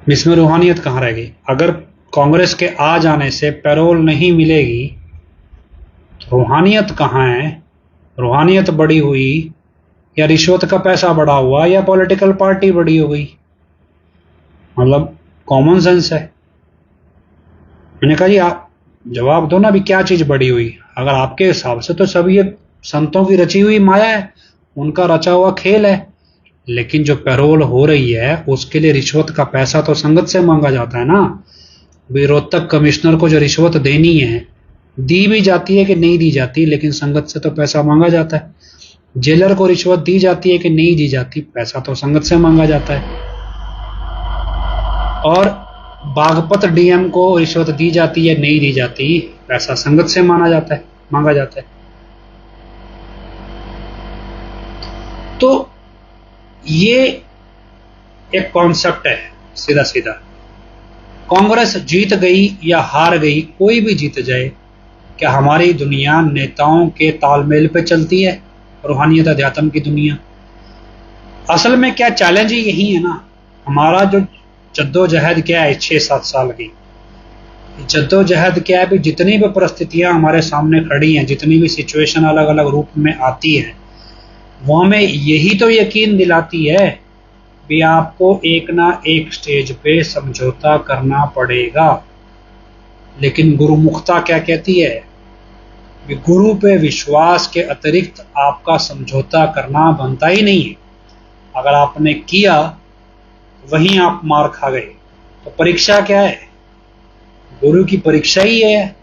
इसमें रूहानियत कहाँ रहेगी? अगर कांग्रेस के आ जाने से पैरोल नहीं मिलेगी तो रूहानियत कहाँ है? रूहानियत बढ़ी हुई या रिश्वत का पैसा बढ़ा हुआ या पॉलिटिकल पार्टी बढ़ी हो गई? मतलब कॉमन सेंस है। मैंने कहा जी आप जवाब दो ना, भी क्या चीज बढ़ी हुई? अगर आपके हिसाब से तो सब ये संतों की रची हुई माया है, उनका रचा हुआ खेल है। लेकिन जो पैरोल हो रही है उसके लिए रिश्वत का पैसा तो संगत से मांगा जाता है ना। भी रोहतक कमिश्नर को जो रिश्वत देनी है, दी भी जाती है कि नहीं दी जाती, लेकिन संगत से तो पैसा मांगा जाता है। जेलर को रिश्वत दी जाती है कि नहीं दी जाती, पैसा तो संगत से मांगा जाता है। और बागपत डीएम को रिश्वत दी जाती है नहीं दी जाती, पैसा संगत से मांगा जाता है। तो ये एक कॉन्सेप्ट है सीधा सीधा। कांग्रेस जीत गई या हार गई, कोई भी जीत जाए, क्या हमारी दुनिया नेताओं के तालमेल पे चलती है? रूहानियत अध्यात्म की दुनिया। असल में क्या चैलेंज ही यही है ना, हमारा जो जद्दोजहद क्या है 6-7 साल की जद्दोजहद क्या है भी, जितनी भी परिस्थितियां हमारे सामने खड़ी हैं, जितनी भी सिचुएशन अलग अलग रूप में आती है, वो हमें यही तो यकीन दिलाती है भी आपको एक ना एक स्टेज पे समझौता करना पड़ेगा। लेकिन गुरुमुखता क्या कहती है कि गुरु पे विश्वास के अतिरिक्त आपका समझौता करना बनता ही नहीं है। अगर आपने किया वहीं आप मार खा गए। तो परीक्षा क्या है? गुरु की परीक्षा ही है।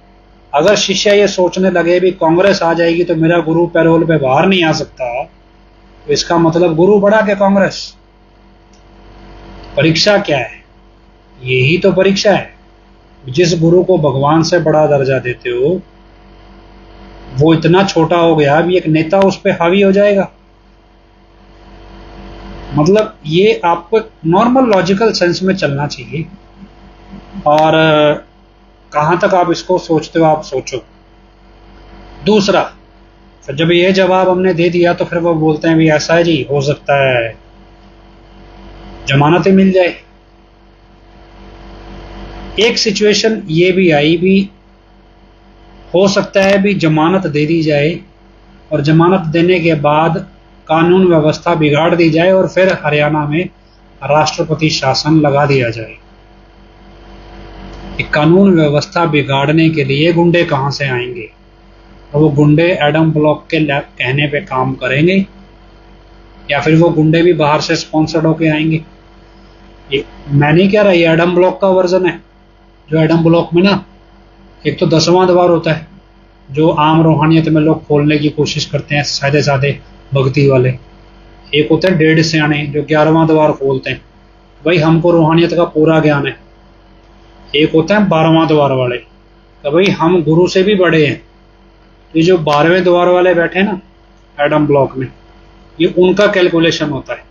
अगर शिष्य ये सोचने लगे भी कांग्रेस आ जाएगी तो मेरा गुरु पैरोल पे बाहर नहीं आ सकता, तो इसका मतलब गुरु बढ़ा के कांग्रेस। परीक्षा क्या है? यही तो परीक्षा है। जिस गुरु को भगवान से बड़ा दर्जा देते हो वो इतना छोटा हो गया भी एक नेता उस पर हावी हो जाएगा। मतलब ये आपको नॉर्मल लॉजिकल सेंस में चलना चाहिए। और कहां तक आप इसको सोचते हो आप सोचो। दूसरा, फिर जब ये जवाब हमने दे दिया तो फिर वो बोलते हैं भी ऐसा है जी, हो सकता है जमानतें मिल जाए। एक सिचुएशन ये भी आई भी, हो सकता है भी जमानत दे दी जाए और जमानत देने के बाद कानून व्यवस्था बिगाड़ दी जाए और फिर हरियाणा में राष्ट्रपति शासन लगा दिया जाए। कि कानून व्यवस्था बिगाड़ने के लिए गुंडे कहां से आएंगे? और वो गुंडे एडम ब्लॉक के कहने पे काम करेंगे या फिर वो गुंडे भी बाहर से स्पॉन्सर्ड होके आएंगे? ये मैं नहीं कह रहा, ये एडम ब्लॉक का वर्जन है। जो एडम ब्लॉक में ना एक तो 10वां द्वार होता है जो आम रूहानियत में लोग खोलने की कोशिश करते हैं, सादे सादे भक्ति वाले। एक होते हैं 1.5 सियाने जो 11वां द्वार खोलते हैं, भाई हमको रूहानियत का पूरा ज्ञान है। एक होते हैं 12वां द्वार वाले, तो भाई हम गुरु से भी बड़े हैं। ये जो 12वें द्वार वाले बैठे हैं ना एडम ब्लॉक में, ये उनका कैलकुलेशन होता है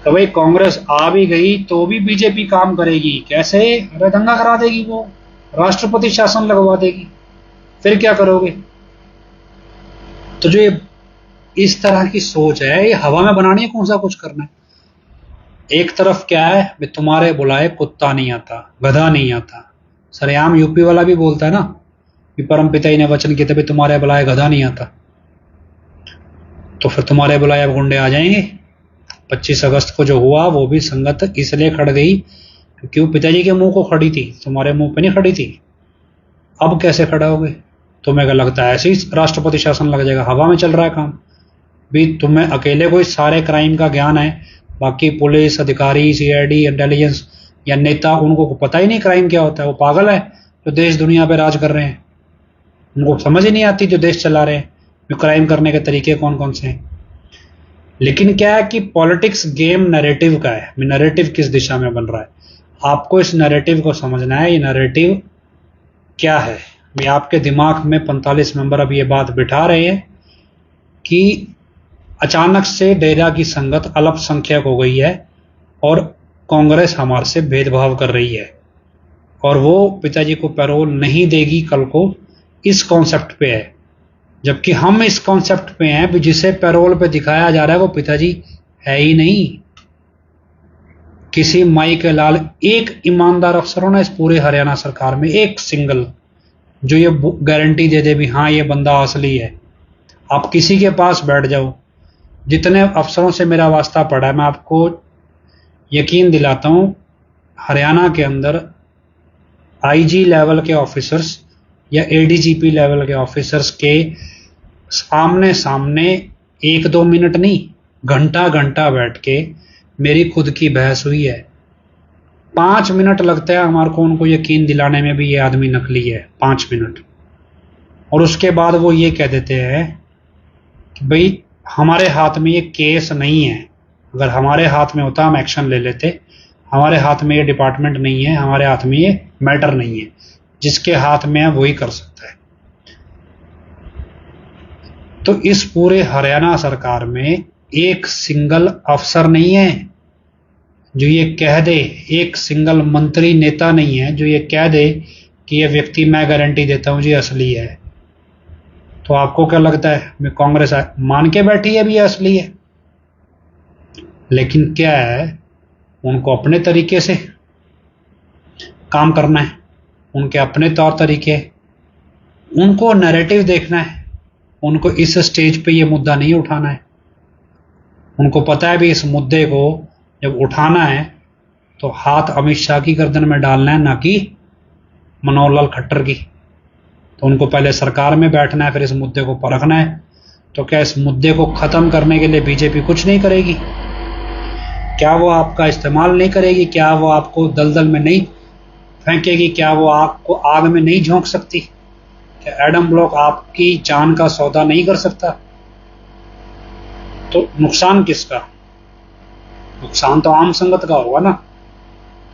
कि भाई कांग्रेस आ भी गई तो भी बीजेपी काम करेगी। कैसे? अरे दंगा करा देगी, वो राष्ट्रपति शासन लगवा देगी, फिर क्या करोगे? तो जो ये इस तरह की सोच है ये हवा में बनानी है, कौन सा कुछ करना है। एक तरफ क्या है भी, तुम्हारे बुलाए कुत्ता नहीं आता, गधा नहीं आता। सरेआम यूपी वाला भी बोलता है ना कि परम पिता ही ने वचन किए थे तुम्हारे बुलाए गधा नहीं आता। तो फिर तुम्हारे बुलाए अब गुंडे आ जाएंगे। 25 अगस्त को जो हुआ वो भी संगत इसलिए खड़ गई क्योंकि वो पिताजी के मुंह को खड़ी थी, तुम्हारे मुंह पे नहीं खड़ी थी। अब कैसे खड़ा होगे? तुम्हें क्या लगता है ऐसे ही राष्ट्रपति शासन लग जाएगा? हवा में चल रहा है काम भी। तुम्हें अकेले कोई सारे क्राइम का ज्ञान है, बाकी पुलिस अधिकारी, सीआईडी, इंटेलिजेंस या नेता उनको पता ही नहीं क्राइम क्या होता है। वो पागल है जो देश दुनिया पे राज कर रहे हैं, उनको समझ ही नहीं आती जो देश चला रहे हैं जो क्राइम करने के तरीके कौन कौन से हैं। लेकिन क्या है कि पॉलिटिक्स गेम नैरेटिव का है। नैरेटिव किस दिशा में बन रहा है, आपको इस नैरेटिव को समझना है। ये नैरेटिव क्या है? मैं आपके दिमाग में 45 मेंबर अब ये बात बिठा रहे हैं कि अचानक से डेरा की संगत अल्पसंख्यक हो गई है और कांग्रेस हमारे से भेदभाव कर रही है और वो पिताजी को पैरोल नहीं देगी कल को, इस कॉन्सेप्ट पे है। जबकि हम इस कॉन्सेप्ट पे हैं भी जिसे पैरोल पे दिखाया जा रहा है वो पिताजी है ही नहीं। किसी माई के लाल एक ईमानदार अफसर होना इस पूरे हरियाणा सरकार में, एक सिंगल जो ये गारंटी दे दे भी हाँ ये बंदा असली है। आप किसी के पास बैठ जाओ, जितने अफसरों से मेरा वास्ता पड़ा है, मैं आपको यकीन दिलाता हूं हरियाणा के अंदर आईजी लेवल के ऑफिसर्स या एडीजीपी लेवल के ऑफिसर्स के सामने सामने 1-2 मिनट नहीं, घंटा घंटा बैठ के मेरी खुद की बहस हुई है। 5 मिनट लगता है हमारे को उनको यकीन दिलाने में भी ये आदमी नकली है, 5 मिनट। और उसके बाद वो ये कह देते हैं कि भाई हमारे हाथ में ये केस नहीं है, अगर हमारे हाथ में होता हम एक्शन ले लेते, हमारे हाथ में ये डिपार्टमेंट नहीं है, हमारे हाथ में ये मैटर नहीं है। जिसके हाथ में है वही कर सकता है। तो इस पूरे हरियाणा सरकार में एक सिंगल अफसर नहीं है जो ये कह दे, एक सिंगल मंत्री नेता नहीं है जो ये कह दे कि ये व्यक्ति मैं गारंटी देता हूं जी असली है। तो आपको क्या लगता है, मैं कांग्रेस मान के बैठी है भी ये असली है? लेकिन क्या है, उनको अपने तरीके से काम करना है, उनके अपने तौर तरीके, उनको नैरेटिव देखना है, उनको इस स्टेज पे ये मुद्दा नहीं उठाना है। उनको पता है भी इस मुद्दे को जब उठाना है तो हाथ अमित शाह की गर्दन में डालना है, ना कि मनोहर लाल खट्टर की। तो उनको पहले सरकार में बैठना है, फिर इस मुद्दे को परखना है। तो क्या इस मुद्दे को खत्म करने के लिए बीजेपी कुछ नहीं करेगी? क्या वो आपका इस्तेमाल नहीं करेगी? क्या वो आपको दलदल में नहीं फेंकेगी? क्या वो आपको आग में नहीं झोंक सकती? क्या एडम ब्लॉक आपकी जान का सौदा नहीं कर सकता? तो नुकसान किसका? नुकसान तो आम संगत का होगा ना।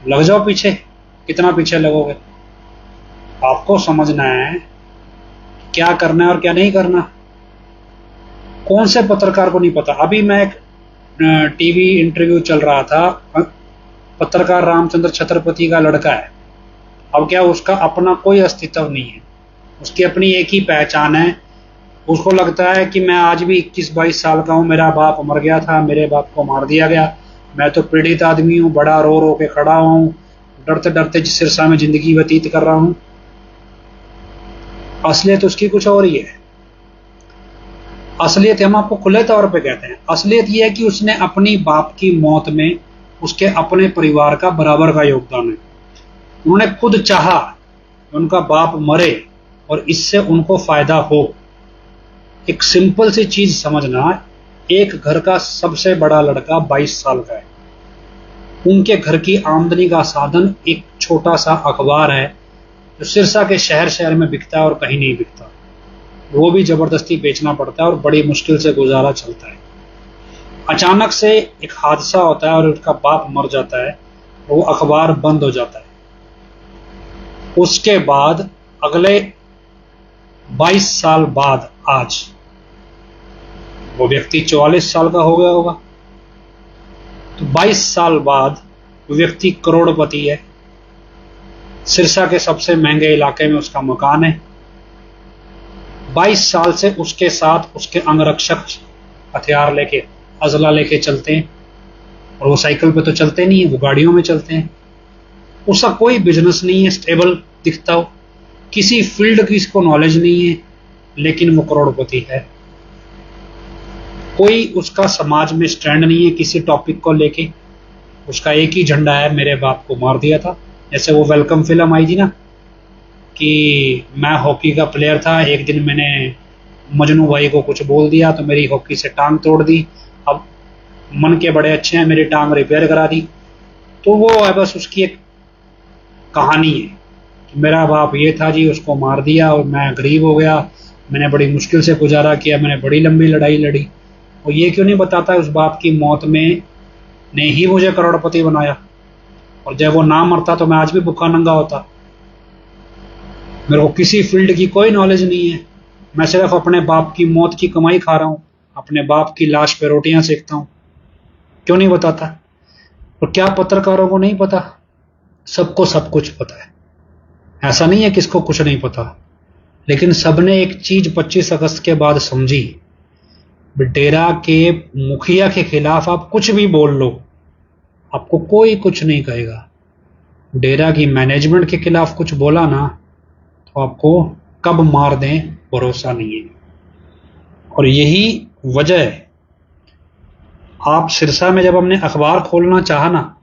लग जाओ पीछे, कितना पीछे लगोगे? आपको समझना है क्या करना है और क्या नहीं करना। कौन से पत्रकार को नहीं पता? अभी मैं एक टीवी इंटरव्यू चल रहा था, पत्रकार रामचंद्र छत्रपति का लड़का है। अब क्या, उसका अपना कोई अस्तित्व नहीं है, उसकी अपनी एक ही पहचान है। उसको लगता है कि मैं आज भी 21-22 साल का हूं, मेरा बाप मर गया था, मेरे बाप को मार दिया गया, मैं तो पीड़ित आदमी हूं, बड़ा रो रो के खड़ा हूं, डरते डरते सिरसा में जिंदगी व्यतीत कर रहा हूं। असलियत उसकी कुछ और ही है। असलियत हम आपको खुले तौर पे कहते हैं, असलियत यह है कि उसने अपनी बाप की मौत में उसके अपने परिवार का बराबर का योगदान है। उन्होंने खुद चाहा कि उनका बाप मरे और इससे उनको फायदा हो। एक सिंपल सी चीज समझना, एक घर का सबसे बड़ा लड़का 22 साल का है, उनके घर की आमदनी का साधन एक छोटा सा अखबार है जो सिरसा के शहर शहर में बिकता है और कहीं नहीं बिकता। वो भी जबरदस्ती बेचना पड़ता है और बड़ी मुश्किल से गुजारा चलता है। अचानक से एक हादसा होता है और उसका बाप मर जाता है, वो अखबार बंद हो जाता है। उसके बाद अगले 22 साल बाद आज वो व्यक्ति 44 साल का हो गया होगा। तो 22 साल बाद वो व्यक्ति करोड़पति है, सिरसा के सबसे महंगे इलाके में उसका मकान है। 22 साल से उसके साथ उसके अंगरक्षक हथियार लेके, अजला लेके चलते हैं, और वो साइकिल पे तो चलते नहीं है, वो गाड़ियों में चलते हैं। उसका कोई बिजनेस नहीं है स्टेबल दिखता हो, किसी फील्ड की इसको नॉलेज नहीं है, लेकिन वो करोड़पति है। कोई उसका समाज में स्टैंड नहीं है किसी टॉपिक को लेके। उसका एक ही झंडा है, मेरे बाप को मार दिया था। जैसे वो वेलकम फिल्म आई थी ना, कि मैं हॉकी का प्लेयर था, एक दिन मैंने मजनू भाई को कुछ बोल दिया तो मेरी हॉकी से टांग तोड़ दी, अब मन के बड़े अच्छे हैं, मेरी टांग रिपेयर करा दी। तो वो है बस उसकी एक कहानी है कि मेरा बाप ये था जी, उसको मार दिया और मैं गरीब हो गया, मैंने बड़ी मुश्किल से गुजारा किया, मैंने बड़ी लंबी लड़ाई लड़ी। और ये क्यों नहीं बताता उस बाप की मौत में ने ही मुझे करोड़पति बनाया, और जब वो ना मरता तो मैं आज भी भूखा नंगा होता। मेरे को किसी फील्ड की कोई नॉलेज नहीं है, मैं सिर्फ अपने बाप की मौत की कमाई खा रहा हूं, अपने बाप की लाश पे रोटियां सेकता हूं। क्यों नहीं बताता? और क्या पत्रकारों को नहीं पता? सबको सब कुछ पता है, ऐसा नहीं है किसको कुछ नहीं पता। लेकिन सबने एक चीज 25 अगस्त के बाद समझी, डेरा के मुखिया के खिलाफ आप कुछ भी बोल लो, आपको कोई कुछ नहीं कहेगा। डेरा की मैनेजमेंट के खिलाफ कुछ बोला ना, तो आपको कब मार दें भरोसा नहीं है। और यही वजह है, आप सिरसा में जब हमने अखबार खोलना चाहा ना,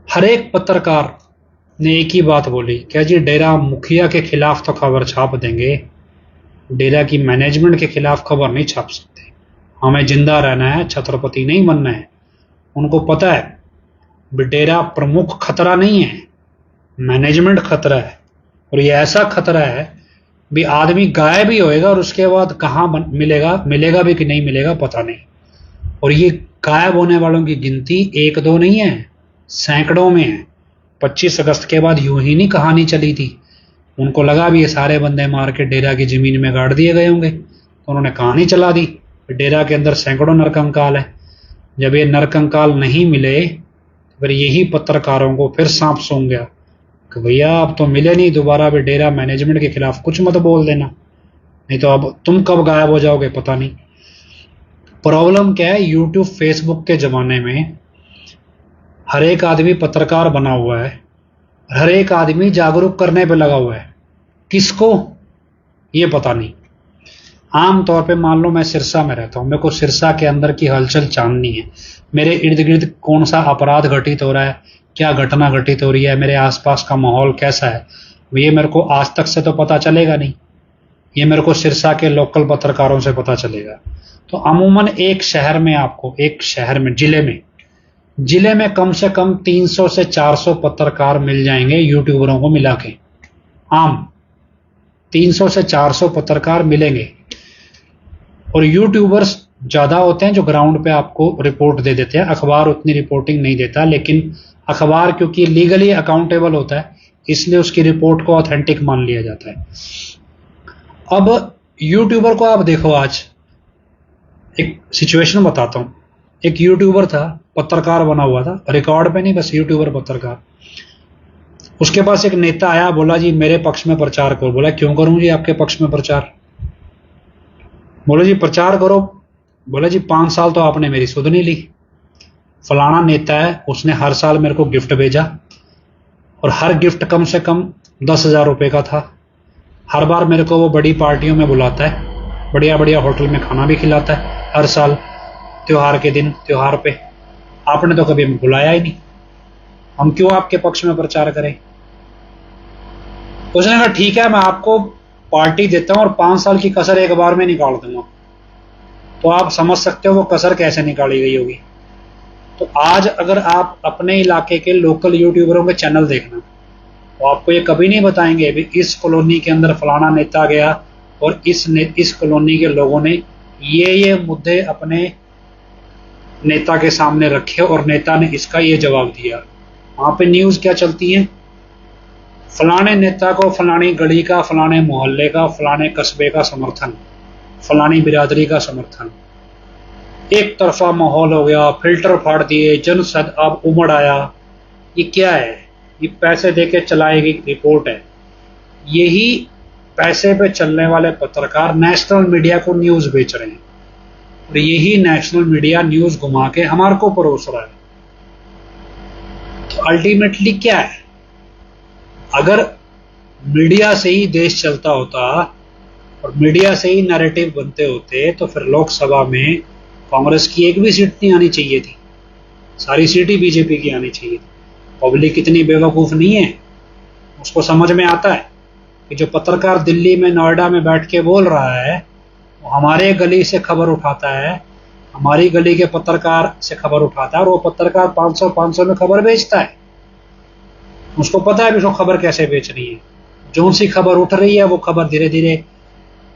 हर एक पत्रकार ने एक ही बात बोली, क्या जी डेरा मुखिया के खिलाफ तो खबर छाप देंगे, डेरा की मैनेजमेंट के खिलाफ खबर नहीं छाप सकते, हमें जिंदा रहना है, छत्रपति नहीं बनना है। उनको पता है डेरा प्रमुख खतरा नहीं है, मैनेजमेंट खतरा है। और ये ऐसा खतरा है भी आदमी गायब भी होएगा और उसके बाद कहाँ मिलेगा भी कि नहीं मिलेगा पता नहीं। और ये गायब होने वालों की गिनती 1-2 नहीं है, सैकड़ों में है। 25 अगस्त के बाद यूं ही नहीं कहानी चली थी। उनको लगा भी ये सारे बंदे मार के डेरा की जमीन में गाड़ दिए गए होंगे, तो उन्होंने कहानी चला दी। डेरा के अंदर सैकड़ों नरकंकाल है। जब ये नरकंकाल नहीं मिले, फिर यही पत्रकारों को फिर सांप सूंघ गया कि भैया अब तो मिले नहीं, दोबारा भी डेरा मैनेजमेंट के खिलाफ कुछ मत बोल देना, नहीं तो अब तुम कब गायब हो जाओगे पता नहीं। प्रॉब्लम क्या है, यूट्यूब फेसबुक के जमाने में हर एक आदमी पत्रकार बना हुआ है, हर एक आदमी जागरूक करने पे लगा हुआ है। किसको, ये पता नहीं। आम तौर पे मान लो मैं सिरसा में रहता हूं, मेरे को सिरसा के अंदर की हलचल जाननी है। मेरे इर्द गिर्द कौन सा अपराध घटित हो रहा है, क्या घटना घटित हो रही है, मेरे आसपास का माहौल कैसा है, ये मेरे को आज तक से तो पता चलेगा नहीं। ये मेरे को सिरसा के लोकल पत्रकारों से पता चलेगा। तो अमूमन एक शहर में आपको, एक शहर में, जिले में कम से कम 300 से 400 पत्रकार मिल जाएंगे यूट्यूबरों को मिला के। आम 300 से 400 पत्रकार मिलेंगे। और यूट्यूबर्स ज्यादा होते हैं जो ग्राउंड पे आपको रिपोर्ट दे देते हैं। अखबार उतनी रिपोर्टिंग नहीं देता, लेकिन अखबार क्योंकि लीगली अकाउंटेबल होता है, इसलिए उसकी रिपोर्ट को ऑथेंटिक मान लिया जाता है। अब यूट्यूबर को आप देखो, आज एक सिचुएशन बताता हूं। एक यूट्यूबर था, पत्रकार बना हुआ था, रिकॉर्ड पे नहीं, बस यूट्यूबर पत्रकार। उसके पास एक नेता आया, बोला जी मेरे पक्ष में प्रचार करो। बोला क्यों करूं जी आपके पक्ष में प्रचार? बोले जी प्रचार करो। बोला जी 5 साल तो आपने मेरी सुध नहीं ली। फलाना नेता है, उसने हर साल मेरे को गिफ्ट भेजा, और हर गिफ्ट कम से कम 10,000 रुपए का था। हर बार मेरे को वो बड़ी पार्टियों में बुलाता है, बढ़िया बढ़िया होटल में खाना भी खिलाता है हर साल, त्योहार के दिन, त्योहार पे। आपने तो कभी हमें बुलाया ही नहीं, हम क्यों आपके पक्ष में प्रचार करें? उसने कहा ठीक है, मैं आपको पार्टी देता हूं और 5 साल की कसर एक बार में निकाल दूंगा। तो आप समझ सकते हो वो कसर कैसे निकाली गई होगी। तो आज अगर आप अपने इलाके के लोकल यूट्यूबरों के चैनल देखना, तो आपको ये कभी नहीं बताएंगे भी इस कॉलोनी के अंदर फलाना नेता गया और इस कॉलोनी के लोगों ने ये मुद्दे अपने नेता के सामने रखे और नेता ने इसका ये जवाब दिया। वहां पे न्यूज क्या चलती है, फलाने नेता को फलानी गली का, फलाने मोहल्ले का, फलाने कस्बे का समर्थन, फलानी बिरादरी का समर्थन। एक तरफा माहौल हो गया, फिल्टर फाड़ दिए, जनसद अब उमड़ आया। ये क्या है? ये पैसे देके चलाई गई रिपोर्ट है। यही पैसे पे चलने वाले पत्रकार नेशनल मीडिया को न्यूज बेच रहे हैं, और यही नेशनल मीडिया न्यूज घुमा के हमारे को परोस रहा है। तो अल्टीमेटली क्या है, अगर मीडिया से ही देश चलता होता और मीडिया से ही नैरेटिव बनते होते, तो फिर लोकसभा में कांग्रेस की एक भी सीट नहीं आनी चाहिए थी, सारी सीट ही बीजेपी की आनी चाहिए थी। पब्लिक इतनी बेवकूफ नहीं है, उसको समझ में आता है कि जो पत्रकार दिल्ली में, नोएडा में बैठ के बोल रहा है, वो हमारे गली से खबर उठाता है, हमारी गली के पत्रकार से खबर उठाता है, और वो पत्रकार 500 में खबर बेचता है। उसको पता है भी उसको खबर कैसे बेचनी है। जो सी खबर उठ रही है वो खबर धीरे धीरे,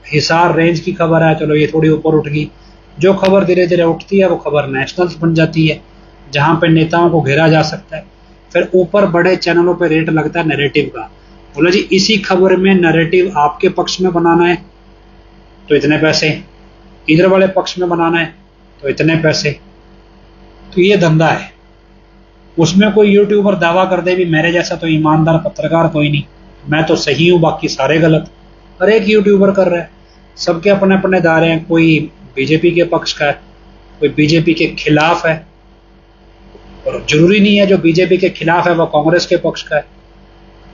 हिसार रेंज की खबर है, चलो ये थोड़ी ऊपर उठ गई। जो खबर धीरे धीरे उठती है वो खबर नेशनल बन जाती है, जहां पे नेताओं को घेरा जा सकता है। फिर ऊपर बड़े चैनलों पे रेट लगता है नैरेटिव का। बोला जी इसी खबर में नैरेटिव आपके पक्ष में बनाना है तो इतने पैसे, इधर वाले पक्ष में बनाना है तो इतने पैसे। तो ये धंधा है। उसमें कोई यूट्यूबर दावा कर दे भी मेरे जैसा तो ईमानदार पत्रकार कोई नहीं, मैं तो सही हूं बाकी सारे गलत। हर एक यूट्यूबर कर रहा है, सबके अपने अपने दायरे हैं। कोई बीजेपी के पक्ष का है, कोई बीजेपी के खिलाफ है, और जरूरी नहीं है जो बीजेपी के खिलाफ है वो कांग्रेस के पक्ष का है,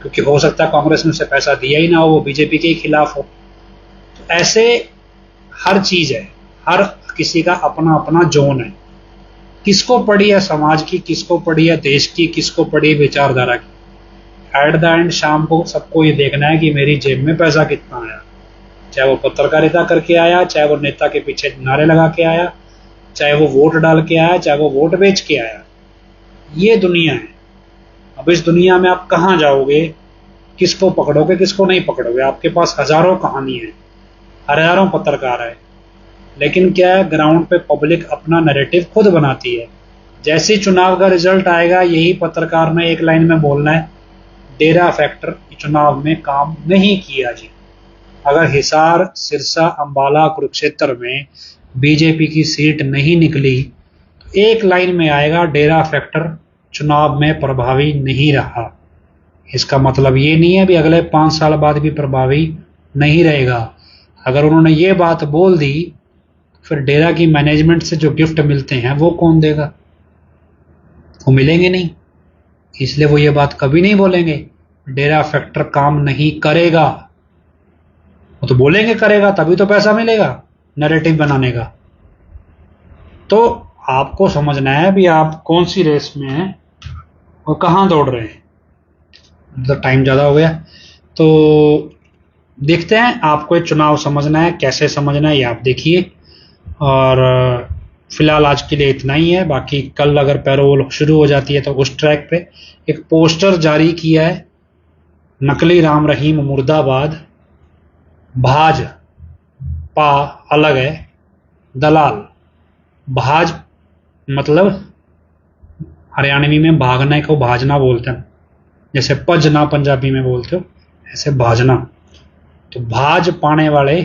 क्योंकि हो सकता है कांग्रेस ने उसे पैसा दिया ही ना हो, वो बीजेपी के ही खिलाफ हो। तो ऐसे हर चीज है, हर किसी का अपना अपना जोन है। किसको पड़ी है समाज की, किसको पड़ी है देश की, किसको पड़ी है विचारधारा की। एट द एंड शाम को सबको ये देखना है कि मेरी जेब में पैसा कितना आया, चाहे वो पत्रकारिता करके आया, चाहे वो नेता के पीछे नारे लगा के आया, चाहे वो वोट डाल के आया, चाहे वो वोट बेच के आया। ये दुनिया है। अब इस दुनिया में आप कहाँ जाओगे, किसको पकड़ोगे, किसको नहीं पकड़ोगे? आपके पास हजारों कहानी है, हजारों पत्रकार है, लेकिन क्या है, ग्राउंड पे पब्लिक अपना नैरेटिव खुद बनाती है। जैसे ही चुनाव का रिजल्ट आएगा, यही पत्रकार ने एक लाइन में बोलना है, डेरा फैक्टर चुनाव में काम नहीं किया जी। अगर हिसार, सिरसा, अंबाला, कुरुक्षेत्र में बीजेपी की सीट नहीं निकली तो एक लाइन में आएगा, डेरा फैक्टर चुनाव में प्रभावी नहीं रहा। इसका मतलब ये नहीं है भी अगले 5 साल बाद भी प्रभावी नहीं रहेगा। अगर उन्होंने ये बात बोल दी, फिर डेरा की मैनेजमेंट से जो गिफ्ट मिलते हैं वो कौन देगा? वो मिलेंगे नहीं। इसलिए वो ये बात कभी नहीं बोलेंगे डेरा फैक्टर काम नहीं करेगा। वो तो बोलेंगे करेगा, तभी तो पैसा मिलेगा नैरेटिव बनाने का। तो आपको समझना है भी आप कौन सी रेस में हैं और कहां दौड़ रहे हैं। तो टाइम ज़्यादा हो गया, तो देखते हैं। आपको चुनाव समझना है, कैसे समझना है ये आप देखिए। और फिलहाल आज के लिए इतना ही है। बाकी कल अगर पैरोल शुरू हो जाती है तो उस ट्रैक पे एक पोस्टर जारी किया है, नकली राम रहीम मुर्दाबाद, भाजपा अलग है, दलाल। भाज मतलब हरियाणवी में भागना को भाजना बोलते हैं, जैसे पजना पंजाबी में बोलते हो, ऐसे भाजना। तो भाज पाने वाले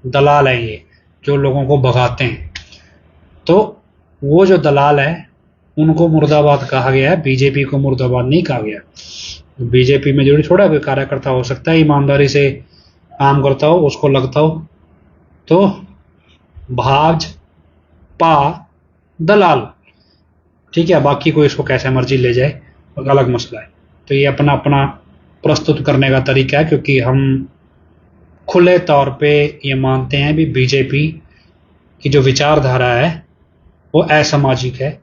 दलाल हैं ये, जो लोगों को भगाते हैं। तो वो जो दलाल है उनको मुर्दाबाद कहा गया है, बीजेपी को मुर्दाबाद नहीं कहा गया। बीजेपी में जो थोड़ा भी कार्यकर्ता हो सकता है ईमानदारी से काम करता हो, उसको लगता हो, तो भाजपा दलाल, ठीक है। बाकी कोई इसको कैसे मर्जी ले जाए, अलग मसला है। तो ये अपना अपना प्रस्तुत करने का तरीका है, क्योंकि हम खुले तौर पे ये मानते हैं भी बीजेपी की जो विचारधारा है वो असामाजिक है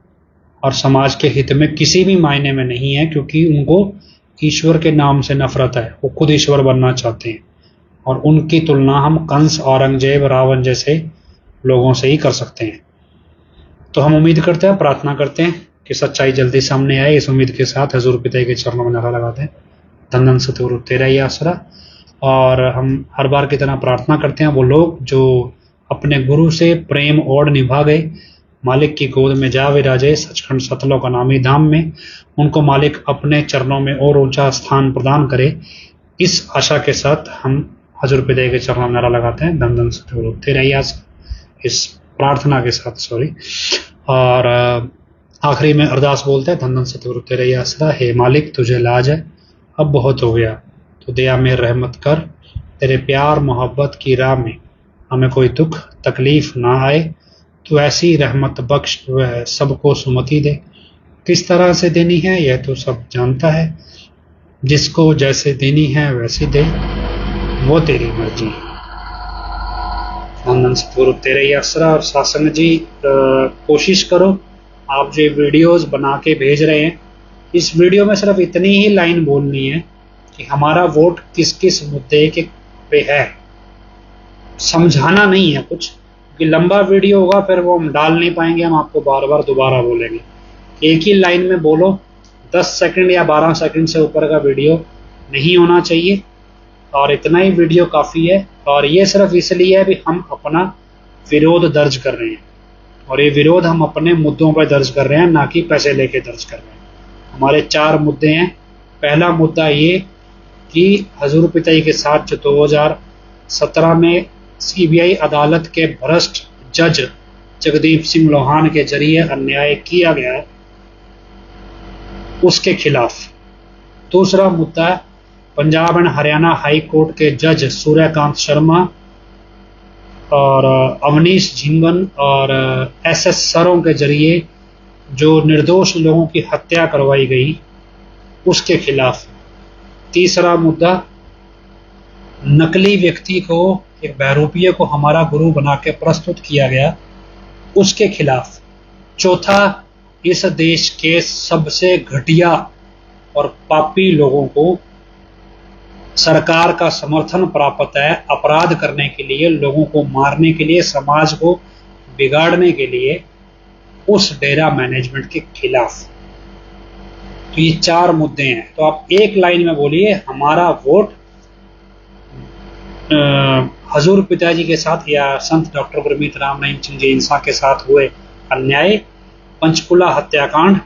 और समाज के हित में किसी भी मायने में नहीं है, क्योंकि उनको ईश्वर के नाम से नफरत है। वो खुद ईश्वर बनना चाहते हैं और उनकी तुलना हम कंस, औरंगजेब, रावण जैसे लोगों से ही कर सकते हैं। तो हम उम्मीद करते हैं, प्रार्थना करते हैं कि सच्चाई जल्दी सामने आए। इस उम्मीद के साथ हजूर पिता के चरणों में नारा लगाते हैं, धन धन सतगुरु तेरा ही आसरा। और हम हर बार की तरह प्रार्थना करते हैं वो लोग जो अपने गुरु से प्रेम और निभा गए, मालिक की गोद में जा विराजे सचखंड सतलों का नामी धाम में, उनको मालिक अपने चरणों में और ऊंचा स्थान प्रदान करे। इस आशा के साथ हम हजूर पिता के चरणों में नारा लगाते हैं, धन धन सतगुरु तेरा ही आसरा, इस प्रार्थना के साथ। सॉरी। और आखिरी में अरदास बोलते हैं, धन धन सतगुरु तेरा ही आसरा, हे मालिक तुझे लाज है, अब बहुत हो गया, तो दया में रहमत कर, तेरे प्यार मोहब्बत की राह में हमें कोई दुख तकलीफ ना आए, तो ऐसी रहमत बख्श, वह सबको सुमति दे। किस तरह से देनी है यह तो सब जानता है, जिसको जैसे देनी है वैसी दे, वो तेरी मर्जी। आनंद सतगुरु तेरे ही आसरा। और शासन जी कोशिश करो, आप जो वीडियोस बना के भेज रहे हैं, इस वीडियो में सिर्फ इतनी ही लाइन बोलनी है कि हमारा वोट किस किस मुद्दे के पे है। समझाना नहीं है कुछ, क्योंकि लंबा वीडियो होगा फिर वो हम डाल नहीं पाएंगे, हम आपको बार बार दोबारा बोलेंगे। एक ही लाइन में बोलो, 10 सेकंड या 12 सेकंड से ऊपर का वीडियो नहीं होना चाहिए, और इतना ही वीडियो काफ़ी है। और ये सिर्फ इसलिए है भी हम अपना विरोध दर्ज कर रहे हैं, और ये विरोध हम अपने मुद्दों पर दर्ज कर रहे हैं, ना कि पैसे लेके दर्ज कर रहे हैं। हमारे 4 मुद्दे हैं। पहला मुद्दा ये कि हजूर पिताई के साथ जो 2017 में सीबीआई अदालत के भ्रष्ट जज जगदीप सिंह लोहान के जरिए अन्याय किया गया है, उसके खिलाफ। दूसरा मुद्दा Punjab and Haryana high court के जज सूर्यकांत शर्मा और अवनीश झिंगन और एसएस सरों के जरिए जो निर्दोष लोगों की हत्या करवाई गई, उसके खिलाफ। तीसरा मुद्दा नकली व्यक्ति को, एक बहरूपिये को हमारा गुरु बना के प्रस्तुत किया गया, उसके खिलाफ। चौथा, इस देश के सबसे घटिया और पापी लोगों को सरकार का समर्थन प्राप्त है अपराध करने के लिए, लोगों को मारने के लिए, समाज को बिगाड़ने के लिए, उस डेरा मैनेजमेंट के खिलाफ। तो ये 4 मुद्दे हैं। तो आप एक लाइन में बोलिए, हमारा वोट हजूर पिताजी के साथ या संत डॉक्टर गुरमीत राम रहीम सिंह जी इंसा के साथ हुए अन्याय पंचकुला हत्याकांड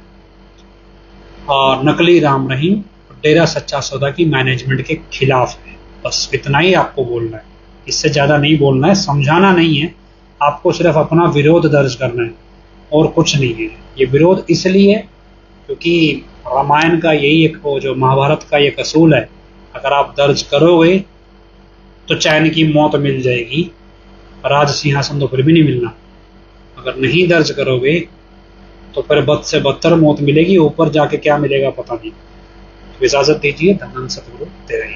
और नकली राम रहीम, डेरा सच्चा सौदा की मैनेजमेंट के खिलाफ है। बस इतना ही आपको बोलना है, इससे ज़्यादा नहीं बोलना है, समझाना नहीं है, आपको सिर्फ अपना विरोध दर्ज करना है और कुछ नहीं है। ये विरोध इसलिए क्योंकि रामायण का यही एक, वो जो महाभारत का एक असूल है, अगर आप दर्ज करोगे तो चैन की मौत मिल जाएगी, राज सिंहासन तो फिर भी नहीं मिलना। अगर नहीं दर्ज करोगे तो फिर बद से बदतर मौत मिलेगी, ऊपर जाके क्या मिलेगा पता नहीं। तो इजाज़त दीजिए, धन्यवाद, सतगुरु तेरे।